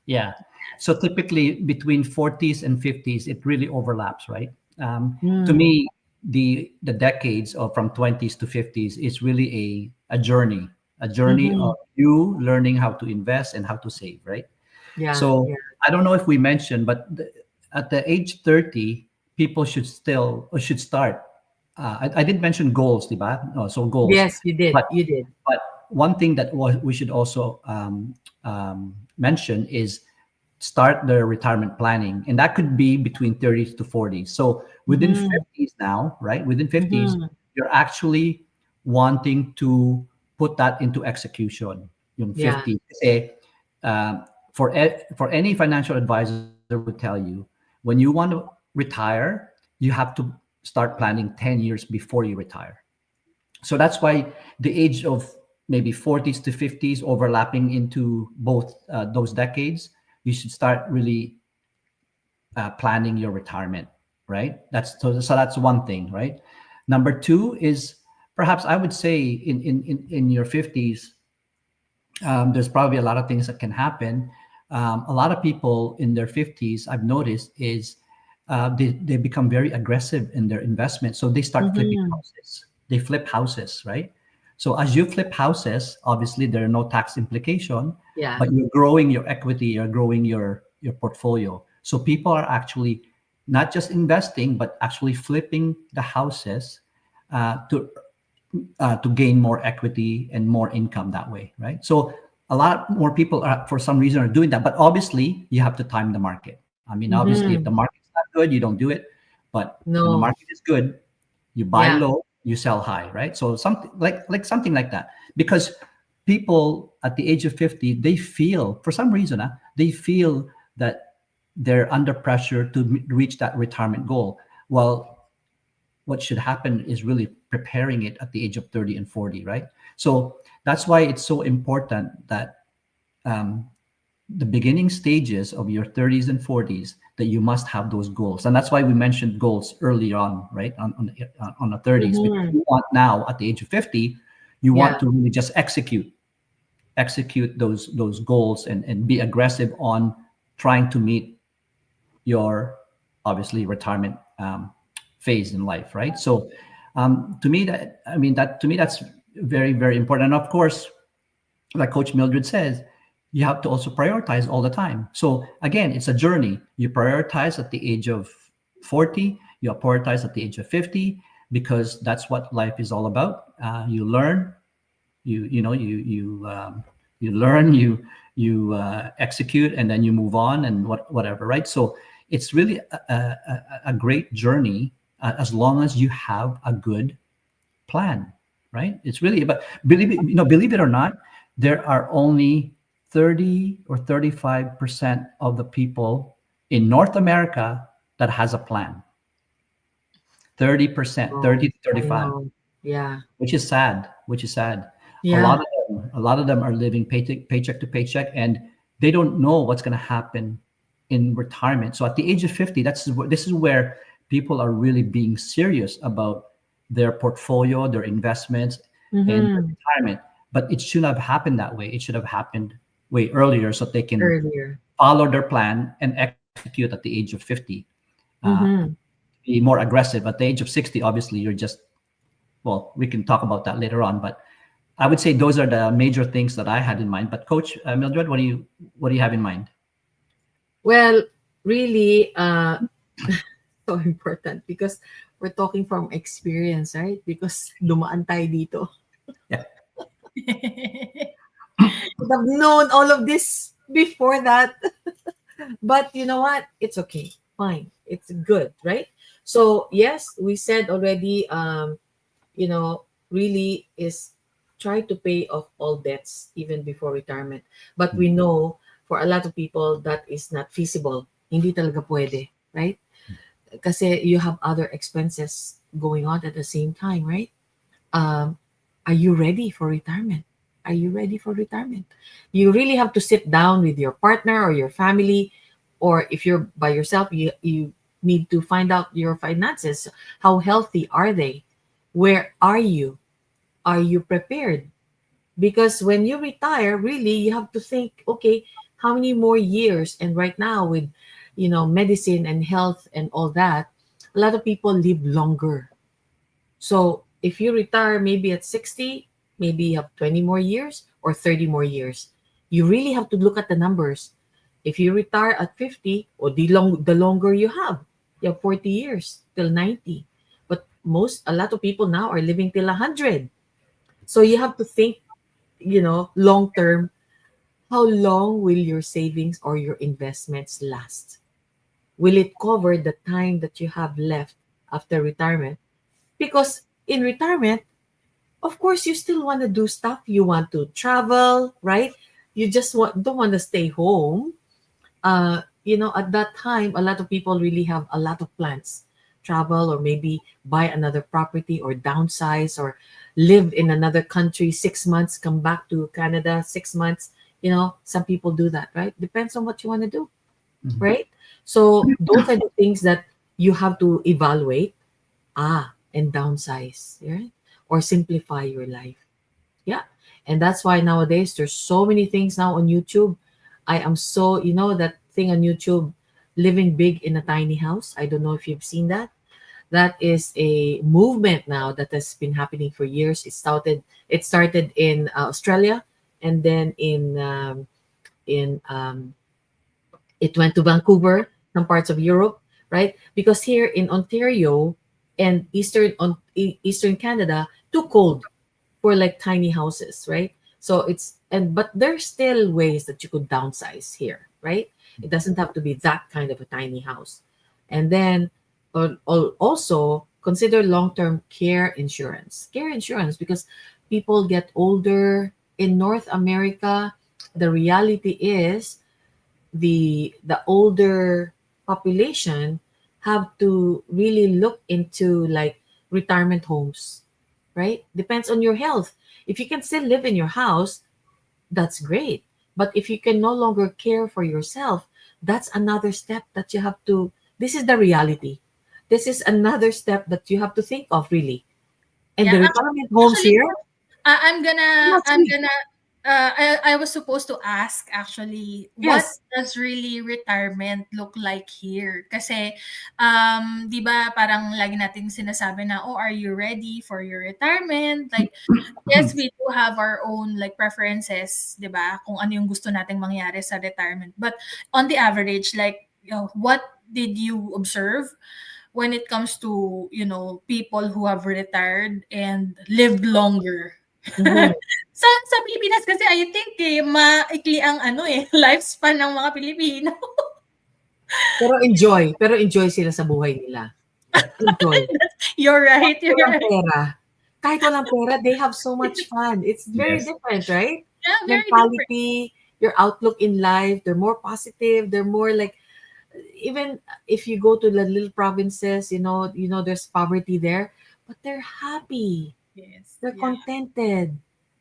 yeah. So typically between 40s and 50s, it really overlaps, right? To Hmm. me, the decades of from 20s to 50s is really a journey Mm-hmm. of you learning how to invest and how to save, right? Yeah. So Yeah. I don't know if we mentioned, but at the age 30, people should still or should start. I did mention goals, diba? No, so goals, Yes, you did. but You did. but one thing that we should also mention is start the retirement planning, and that could be between 30s to 40s. So within Mm-hmm. 50s now, right? Within 50s, Mm-hmm. you're actually wanting to put that into execution. Yung Yeah. 50, kasi, for any financial advisor would tell you, when you want to retire, you have to start planning 10 years before you retire. So that's why the age of maybe 40s to 50s overlapping into both those decades, you should start really planning your retirement, right? So that's one thing, right? Number two is perhaps I would say in your 50s, there's probably a lot of things that can happen. A lot of people in their 50s, I've noticed, is they become very aggressive in their investment. So they start flipping Mm-hmm. houses. They flip houses, right? So as you flip houses, obviously there are no tax implication, Yeah. but you're growing your equity, you're growing your portfolio. So people are actually not just investing, but actually flipping the houses to gain more equity and more income that way, right? So a lot more people are, for some reason, are doing that. But obviously, you have to time the market. I mean, obviously, if the Mm-hmm. market's not good, you don't do it. But when the No. market is good, you buy Yeah. low, you sell high, right? So something like something like that. Because people at the age of 50, they feel, for some reason, they feel that they're under pressure to reach that retirement goal. Well, what should happen is really preparing it at the age of 30 and 40, right? So that's why it's so important that um, the beginning stages of your 30s and 40s, that you must have those goals. And that's why we mentioned goals early on, right? On the 30s, because Mm-hmm. you want now at the age of 50, you want Yeah. to really just execute those goals and be aggressive on trying to meet your obviously retirement phase in life, right? So to me, that's very, very important. And of course, like Coach Mildred says, you have to also prioritize all the time. So again, it's a journey. You prioritize at the age of 40, you prioritize at the age of 50, because that's what life is all about. You learn, you learn, you execute, and then you move on, and whatever, right? So it's really a great journey, as long as you have a good plan, right? It's really about, believe it or not, there are only 30 or 35% of the people in North America that has a plan. 30%, Oh, 30 to I 35, know. Yeah. which is sad. A Yeah. lot of them are living paycheck to paycheck, and they don't know what's going to happen in retirement. So at the age of 50, this is where people are really being serious about their portfolio, their investments, and their Mm-hmm. retirement. But it shouldn't have happened that way. It should have happened way earlier, so they can Earlier. follow their plan and execute at the age of 50. Uh, Mm-hmm. be more aggressive. At the age of 60, obviously, you're just, well, we can talk about that later on. But I would say those are the major things that I had in mind. But Coach Mildred, what do you have in mind? Well, really, So important because we're talking from experience, right? Because dumaan tayo dito. Yeah. Would have known all of this before that. But you know what? It's okay. Fine. It's good, right? So yes, we said already, really is try to pay off all debts even before retirement. But we know for a lot of people that is not feasible. Hindi talaga pwede, right? Kasi you have other expenses going on at the same time, right? Um, are you ready for retirement? Are you ready for retirement? You really have to sit down with your partner or your family, or if you're by yourself, you need to find out your finances. How healthy are they? Where are you? Are you prepared? Because when you retire, really, you have to think, okay, how many more years? And right now, with medicine and health and all that, a lot of people live longer. So if you retire maybe at 60, maybe you have 20 more years or 30 more years. You really have to look at the numbers. If you retire at 50, or the longer you have 40 years till 90. But a lot of people now are living till 100. So you have to think, long term, how long will your savings or your investments last? Will it cover the time that you have left after retirement? Because in retirement, of course, you still want to do stuff. You want to travel, right? You just don't want to stay home. At that time, a lot of people really have a lot of plans, travel or maybe buy another property or downsize or live in another country 6 months, come back to Canada 6 months. Some people do that, right? Depends on what you want to do, Mhm. right? So those are the things that you have to evaluate, and downsize, right? Or simplify your life. Yeah. And that's why nowadays there's so many things now on YouTube. I am so, that thing on YouTube, living big in a tiny house. I don't know if you've seen that. That is a movement now that has been happening for years. It started in Australia, and then in it went to Vancouver, some parts of Europe, right? Because here in Ontario and Eastern Canada, too cold for like tiny houses, right? So but there's still ways that you could downsize here, right? It doesn't have to be that kind of a tiny house. And then also consider long-term care insurance, because people get older in North America. The reality is the older population have to really look into like retirement homes, right? Depends on your health. If you can still live in your house, that's great. But if you can no longer care for yourself, that's another step that you have to. This is the reality. This is another step that you have to think of, really. And Yeah, the retirement homes actually, here, I'm gonna, last week, I was supposed to ask actually, what yes. does really retirement look like here? Kasi, di ba parang lagi nating sinasabi na, oh, are you ready for your retirement? Like, yes, we do have our own like preferences, di ba? Kung ano yung gusto nating mangyari sa retirement. But on the average, like, what did you observe when it comes to, people who have retired and lived longer? Mhm. Sa Pilipinas kasi I think maikli ang lifespan ng mga Pilipino. Pero enjoy sila sa buhay nila. Enjoy. You're right, you're Walang right. pera. Kahit walang pera, they have so much fun. It's very Yes. different, right? Yeah, very different. Mentality, your outlook in life, they're more positive. They're more like, even if you go to the little provinces, there's poverty there, but they're happy. Yes, They're yeah. contented.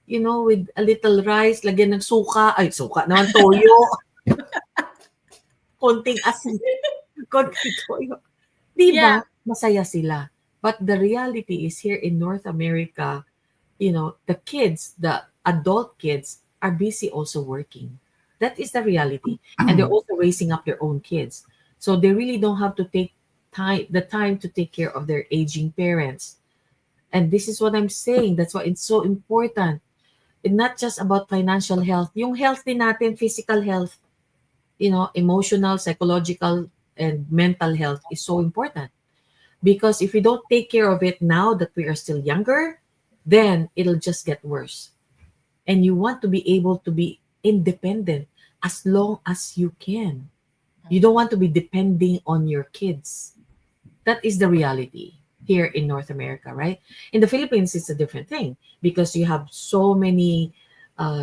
With a little rice, lagyan ng suka. Ay, suka naman, toyo. Konting asin. Konting toyo. Di Yeah, ba? Masaya sila. But the reality is here in North America, the adult kids are busy also working. That is the reality. And they're also raising up their own kids. So they really don't have to take the time to take care of their aging parents. And this is what I'm saying. That's why it's so important. And not just about financial health. Yung health din natin, physical health, emotional, psychological, and mental health is so important. Because if we don't take care of it now that we are still younger, then it'll just get worse. And you want to be able to be independent as long as you can. You don't want to be depending on your kids. That is the reality here in North America, right? In the Philippines, it's a different thing because you have so many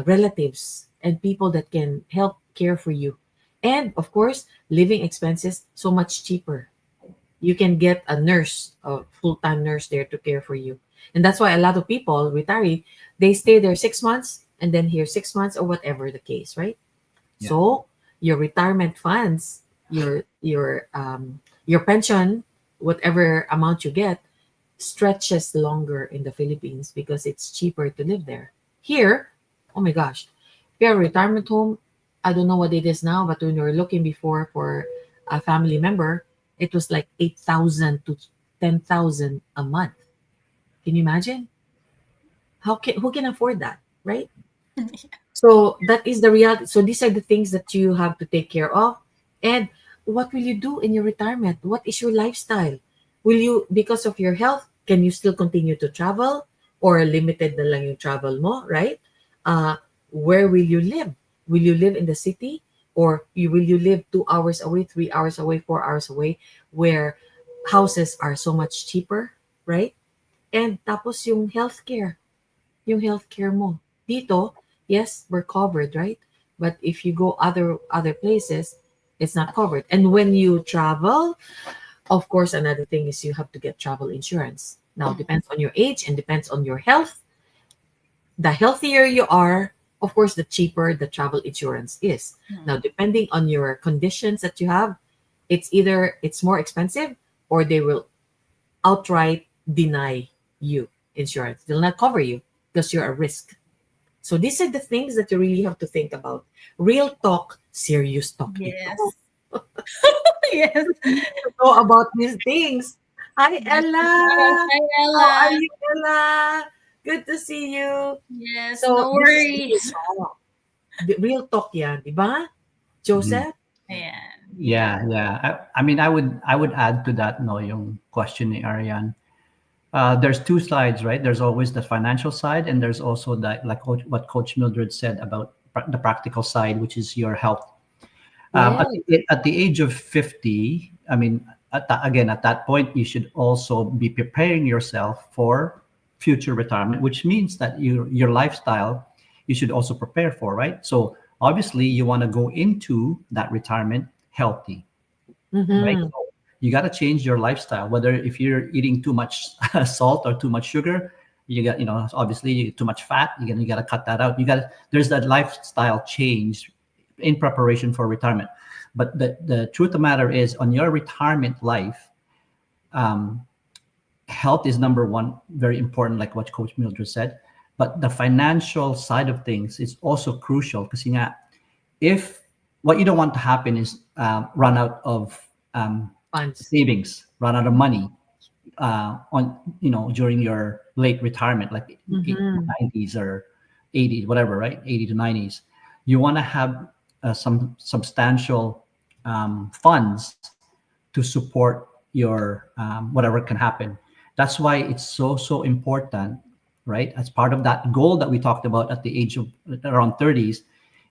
relatives and people that can help care for you. And of course, living expenses so much cheaper. You can get a nurse, a full-time nurse there to care for you. And that's why a lot of people retiree, they stay there 6 months and then here 6 months or whatever the case, right? Yeah. So your retirement funds, your pension, whatever amount you get, stretches longer in the Philippines because it's cheaper to live there. Here, oh my gosh, if you have a retirement home, I don't know what it is now, but when we were looking before for a family member, it was like 8,000 to 10,000 a month. Can you imagine? Who can afford that, right? So that is the reality. So these are the things that you have to take care of. And what will you do in your retirement? What is your lifestyle? Will you, because of your health, can you still continue to travel or limited na lang yung travel mo, right? Where will you live? Will you live in the city or will you live 2 hours away, 3 hours away, 4 hours away, where houses are so much cheaper, right? And tapos yung healthcare mo. Dito, yes, we're covered, right? But if you go other places, it's not covered. And when you travel, of course, another thing is you have to get travel insurance. Now, it depends on your age and depends on your health. The healthier you are, of course, the cheaper the travel insurance is. Now, depending on your conditions that you have, it's more expensive or they will outright deny you insurance. They'll not cover you because you're a risk. So these are the things that you really have to think about. Real talk, serious talk. Yes. Ito. Yes. To know about these things. Hi, Ella. Hi, Ella. How are you, Ella? Good to see you. Yes, So, no this is worries. real talk. Real talk yan, di ba? Joseph? Ayan. Yeah. I mean, I would add to that, no, yung question ni Ariane. There's two sides, right? There's always the financial side, and there's also that, like what Coach Mildred said about the practical side, which is your health. At the age of 50, I mean, at that point, you should also be preparing yourself for future retirement, which means that your lifestyle, you should also prepare for, right? So obviously, you want to go into that retirement healthy, right? Mhm. So you got to change your lifestyle. Whether if you're eating too much salt or too much sugar, you got obviously too much fat. You got to cut that out. There's that lifestyle change in preparation for retirement. But the truth of the matter is, on your retirement life, health is number one, very important, like what Coach Mildred said. But the financial side of things is also crucial because if what you don't want to happen is run out of Funds. savings, run out of money on during your late retirement, like Mhm. 90s or 80s, whatever, right? 80 to 90s. You want to have some substantial funds to support your whatever can happen. That's why it's so important, right? As part of that goal that we talked about at the age of around 30s,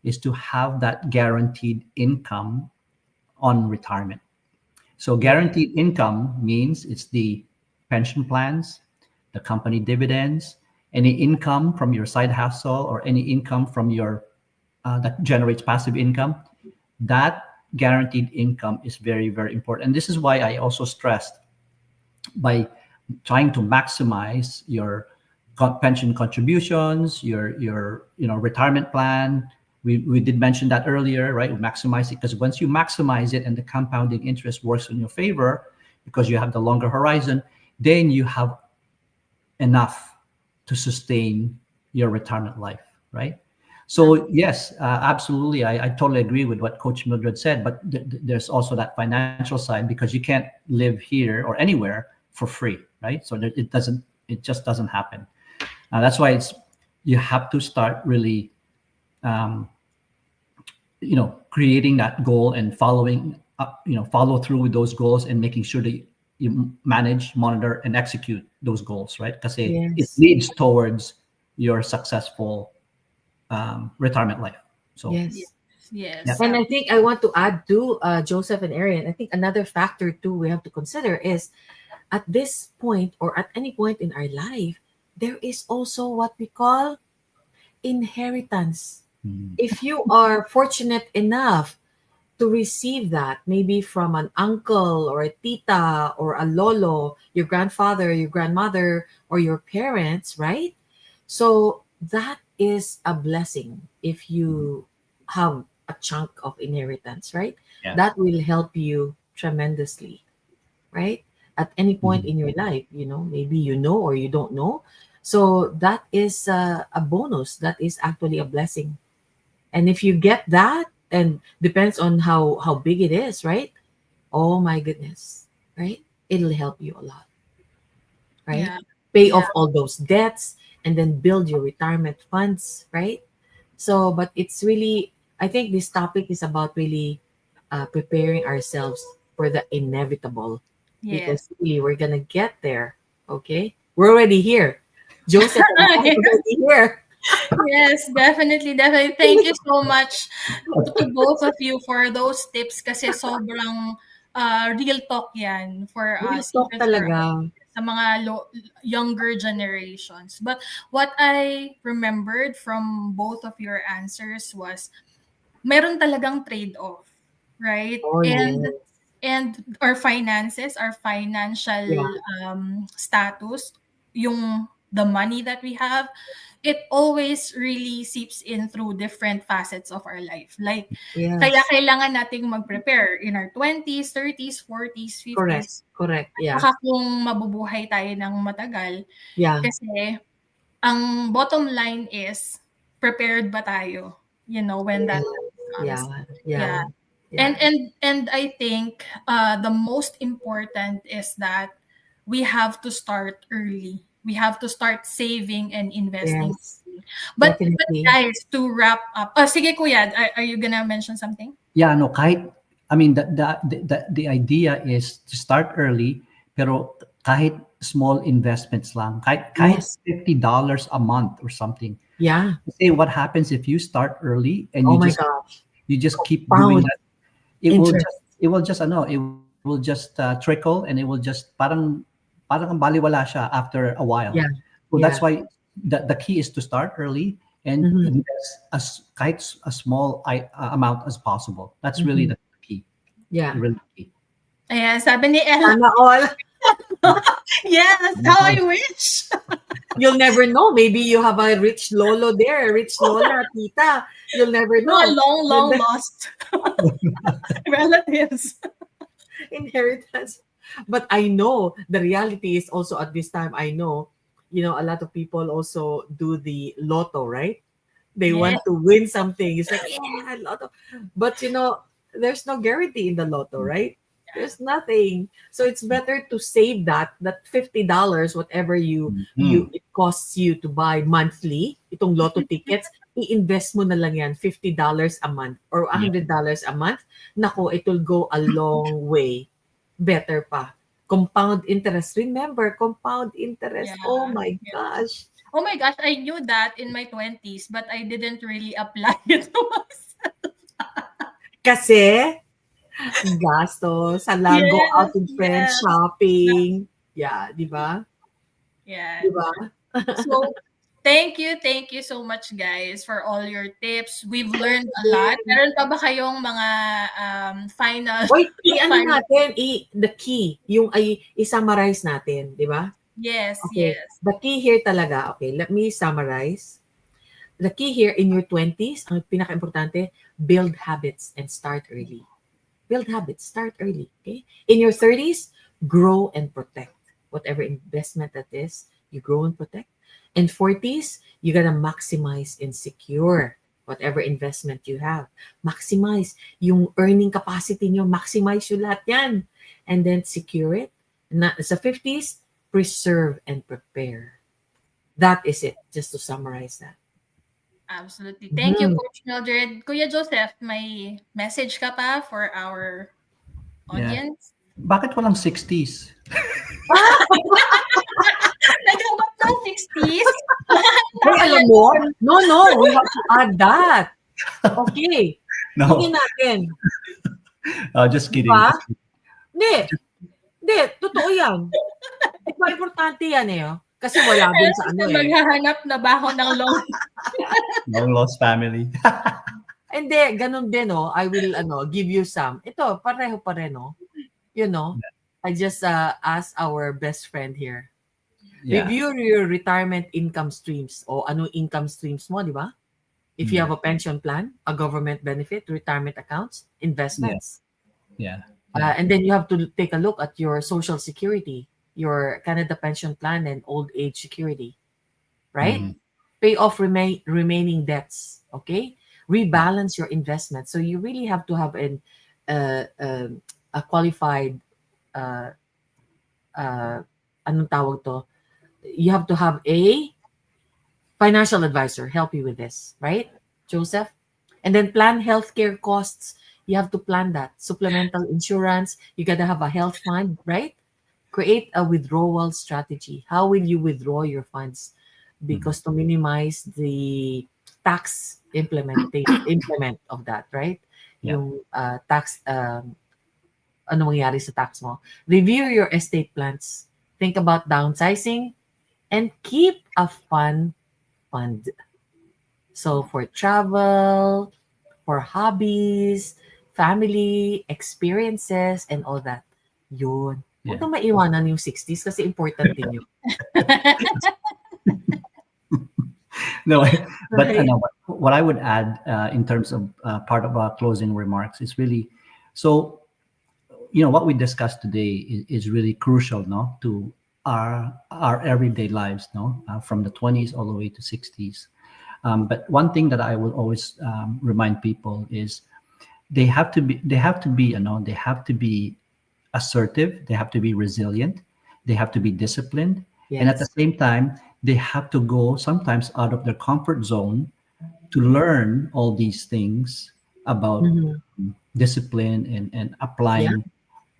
is to have that guaranteed income on retirement. So guaranteed income means it's the pension plans, the company dividends, any income from your side hustle or any income from your that generates passive income. That guaranteed income is very, very important. And this is why I also stressed by trying to maximize your pension contributions, your retirement plan. We did mention that earlier, right? Maximize it, because once you maximize it and the compounding interest works in your favor because you have the longer horizon, then you have enough to sustain your retirement life, right? So yes, absolutely, I totally agree with what Coach Mildred said. But there's also that financial side, because you can't live here or anywhere for free, right? So it just doesn't happen. That's why you have to start really um, creating that goal and follow through with those goals and making sure that you manage, monitor, and execute those goals, right? Because it Yes. leads towards your successful retirement life. So Yes. yeah. Yes. And I think I want to add to Joseph and Arian. I think another factor too we have to consider is at this point or at any point in our life, there is also what we call inheritance. Mhm. If you are fortunate enough to receive that, maybe from an uncle or a tita or a lolo, your grandfather, your grandmother, or your parents, right? So that is a blessing if you have a chunk of inheritance, right? Yes. That will help you tremendously, right? At any point Mhm. in your life, maybe you know or you don't know. So that is a bonus. That is actually a blessing. And if you get that, and depends on how big it is, right? Oh my goodness, right? It'll help you a lot, right? Yeah. Pay Yeah. off all those debts and then build your retirement funds, right? So, but it's really, I think this topic is about really preparing ourselves for the inevitable because Yes. really we're gonna get there. Okay, we're already here. Joseph and I are already here. Yes, definitely, definitely. Thank you so much to both of you for those tips kasi sobrang real talk yan for Real us, talk even for talaga. sa mga younger generations. But what I remembered from both of your answers was meron talagang trade-off, right? Oh And yes, our finances, our financial yeah, status, yung the money that we have, it always really seeps in through different facets of our life. Like, kaya yes, kailangan nating mag-prepare in our 20s, 30s, 40s, correct, 50s. correct, yeah, Saka kung mabubuhay tayo ng matagal. yeah, Kasi, ang bottom line is, prepared ba tayo? When that yeah, time comes. yeah, Yeah. yeah, And yeah, and and I think the most important is that we have to start early. We have to start saving and investing yes, early. But definitely, guys, to wrap up. Oh, sige kuya, are you gonna mention something? Yeah, no, kahit, I mean, the idea is to start early, pero kahit small investments lang, kahit yes, $50 a month or something. yeah. Say what happens if you start early and Oh my gosh, you just keep doing compound that, interest. it will just trickle, and it will just parang ang baliwala siya after a while. Yeah, So that's yeah. why the key is to start early and Mhm, invest as kahit a small amount as possible. That's really mhm. the key. Yeah. Really key. Ayan, sabi ni El, Sana all. yes, how I wish. You'll never know. Maybe you have a rich lolo there, a rich lola, tita. You'll never No, know. long, And long the lost relatives. inheritance. But I know the reality is also at this time, I know, a lot of people also do the lotto, right? They Yes, want to win something. It's like, yeah, lotto. But there's no guarantee in the lotto, right? There's nothing. So it's better to save that $50, whatever you Mhm. it costs you to buy monthly, itong lotto tickets, i-invest mo na lang yan, $50 a month or Yeah. $100 a month. Nako, it will go a long way. Better pa. Compound interest. Remember, compound interest. Oh yeah. my gosh. Oh my gosh, I knew that in my 20s, but I didn't really apply it to myself. Kasi gastos, hala, go out Yes, with friends, yes. shopping. Yeah, di ba? Yeah. Di ba? So, thank you so much guys for all your tips. We've learned a lot. Yeah. Meron pa ba kayong mga final Uy, i-ano final natin, the key, yung i-summarize natin, di ba? Yes, Okay, yes. the key here talaga, okay, let me summarize. The key here in your 20s, ang pinaka-importante, build habits and start early. Build habits, start early, okay? In your 30s, grow and protect. Whatever investment that is, you grow and protect. In 40s, you gotta maximize and secure whatever investment you have. Maximize yung earning capacity nyo, maximize yung lahat yan. And then secure it. Sa 50s, preserve and prepare. That is it, just to summarize that. Absolutely. Thank you, Mhm. Coach Mildred. Kuya Joseph, may message ka pa for our Yeah. audience? Bakit walang 60s? Nagabot ng 60s? Hey, alam mo? No, we have to add that. Okay. No, Tingin natin. just Di kidding. ba? Just kidding. Hindi. Hindi. Totoo yan. Di ba importante yan eh? Oh? Kasi wala din sa ano eh. Maghahanap na ba ako ng loan? Long lost family. Hindi, ganun din oh. I will give you some. Ito, pareho pa rin oh. You know, I just asked our best friend here. Yeah. Review your retirement income streams o ano income streams mo, di ba? If you have a pension plan, a government benefit, retirement accounts, investments. Yeah. And then you have to take a look at your social security, your Canada pension plan and old age security, right? Mhm. Pay off remaining debts, okay? Rebalance your investments. So you really have to have a qualified, anong tawag to? You have to have a financial advisor help you with this, right, Joseph? And then plan healthcare costs. You have to plan that. Supplemental insurance. You got to have a health fund, right? Create a withdrawal strategy. How will you withdraw your funds? Because to minimize the tax implement of that, right? Yeah. Yung tax, ano mangyari sa tax mo. Review your estate plans. Think about downsizing and keep a fund. So for travel, for hobbies, family, experiences, and all that. Yun. Huwag Yeah. na maiwanan yung 60s kasi important din yun. No, but Right. what I would add in terms of part of our closing remarks is really, so what we discussed today is really crucial, no, to our everyday lives, no, from the 20s all the way to 60s. But one thing that I will always remind people is they have to be assertive, they have to be resilient, they have to be disciplined, and at the Yes. same time they have to go sometimes out of their comfort zone to learn all these things about Mhm. discipline and applying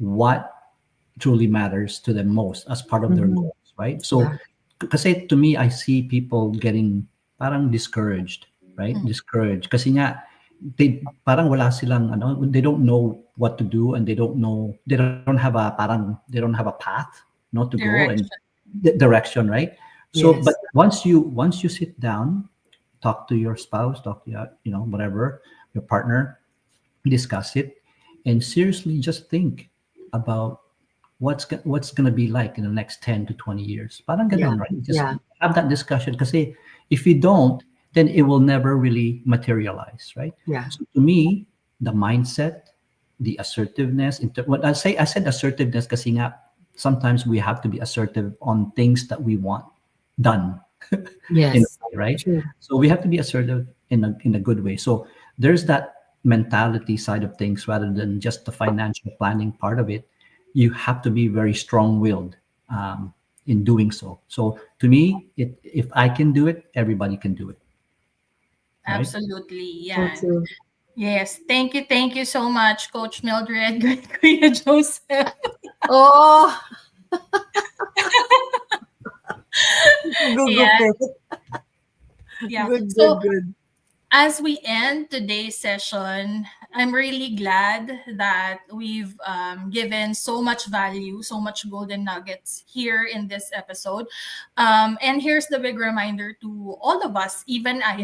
what truly matters to them most as part of their Mhm. goals, right? So Yeah. kasi to me, I see people getting parang discouraged, right? Discouraged kasi nga they parang wala silang they don't know what to do, and they don't have a path, to go, and Direction. direction, right? So but Yes. once you sit down, talk to your spouse, talk to whatever, your partner, discuss it, and seriously just think about what's going to be like in the next 10 to 20 years. Parang Yeah. ganun, right? Just Yeah. have that discussion, kasi if you don't, then it will never really materialize, right? Yeah. So to me, the mindset, the assertiveness, what I said assertiveness kasi nga sometimes we have to be assertive on things that we want done in a Yes. way, right? True. So we have to be assertive in a good way. So there's that mentality side of things rather than just the financial planning part of it. You have to be very strong-willed in doing so. So to me, if I can do it, everybody can do it, right? Absolutely. So Yeah. true. Yes. Thank you. Thank you so much, Coach Mildred, Kuya Joseph. Oh, Yeah. good. Yeah. Good, So good, good. as we end today's session, I'm really glad that we've given so much value, so much golden nuggets here in this episode. And here's the big reminder to all of us, even I,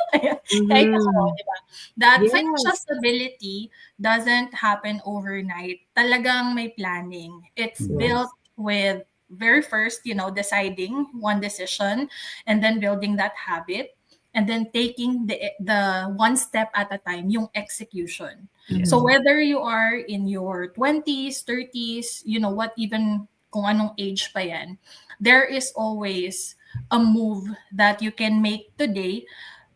kahit ako, Mhm. diba? That financial Yes. stability doesn't happen overnight. Talagang may planning. It's built Yes. with very first, deciding one decision and then building that habit and then taking the one step at a time, yung execution. So Yes. Mhm. whether you are in your 20s, 30s, what, even kung anong age pa yan, there is always a move that you can make today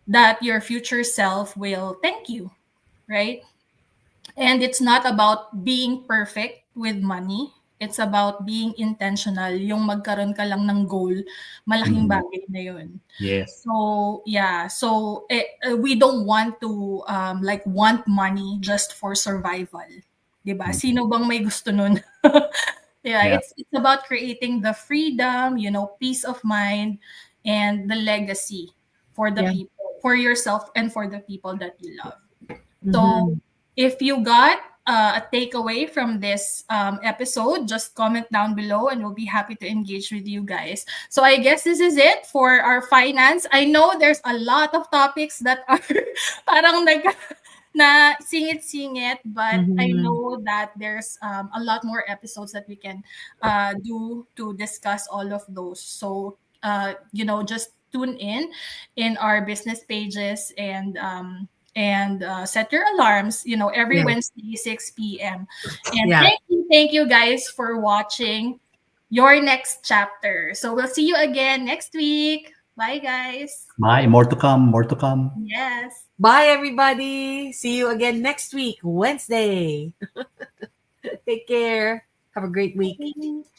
that your future self will thank you, right? And it's not about being perfect with money. It's about being intentional. Yung magkaroon ka lang ng goal, malaking Mhm. bagay na yun. Yes. So yeah, we don't want to like want money just for survival. 'Di ba? Sino bang may gusto nun? Yeah, Yeah. it's about creating the freedom, peace of mind, and the legacy for the Yeah. people, for yourself, and for the people that you love. So, Mhm. if you got a takeaway from this episode, just comment down below and we'll be happy to engage with you guys. So, I guess this is it for our finance. I know there's a lot of topics that are parang na singit-singit, but I Mhm. know that there's a lot more episodes that we can do to discuss all of those. So, just tune in our business pages and set your alarms, every Yeah. Wednesday, 6 p.m. And Yeah. thank you guys for watching your next chapter. So we'll see you again next week. Bye, guys. Bye. More to come. More to come. Yes. Bye, everybody. See you again next week, Wednesday. Take care. Have a great week. Bye.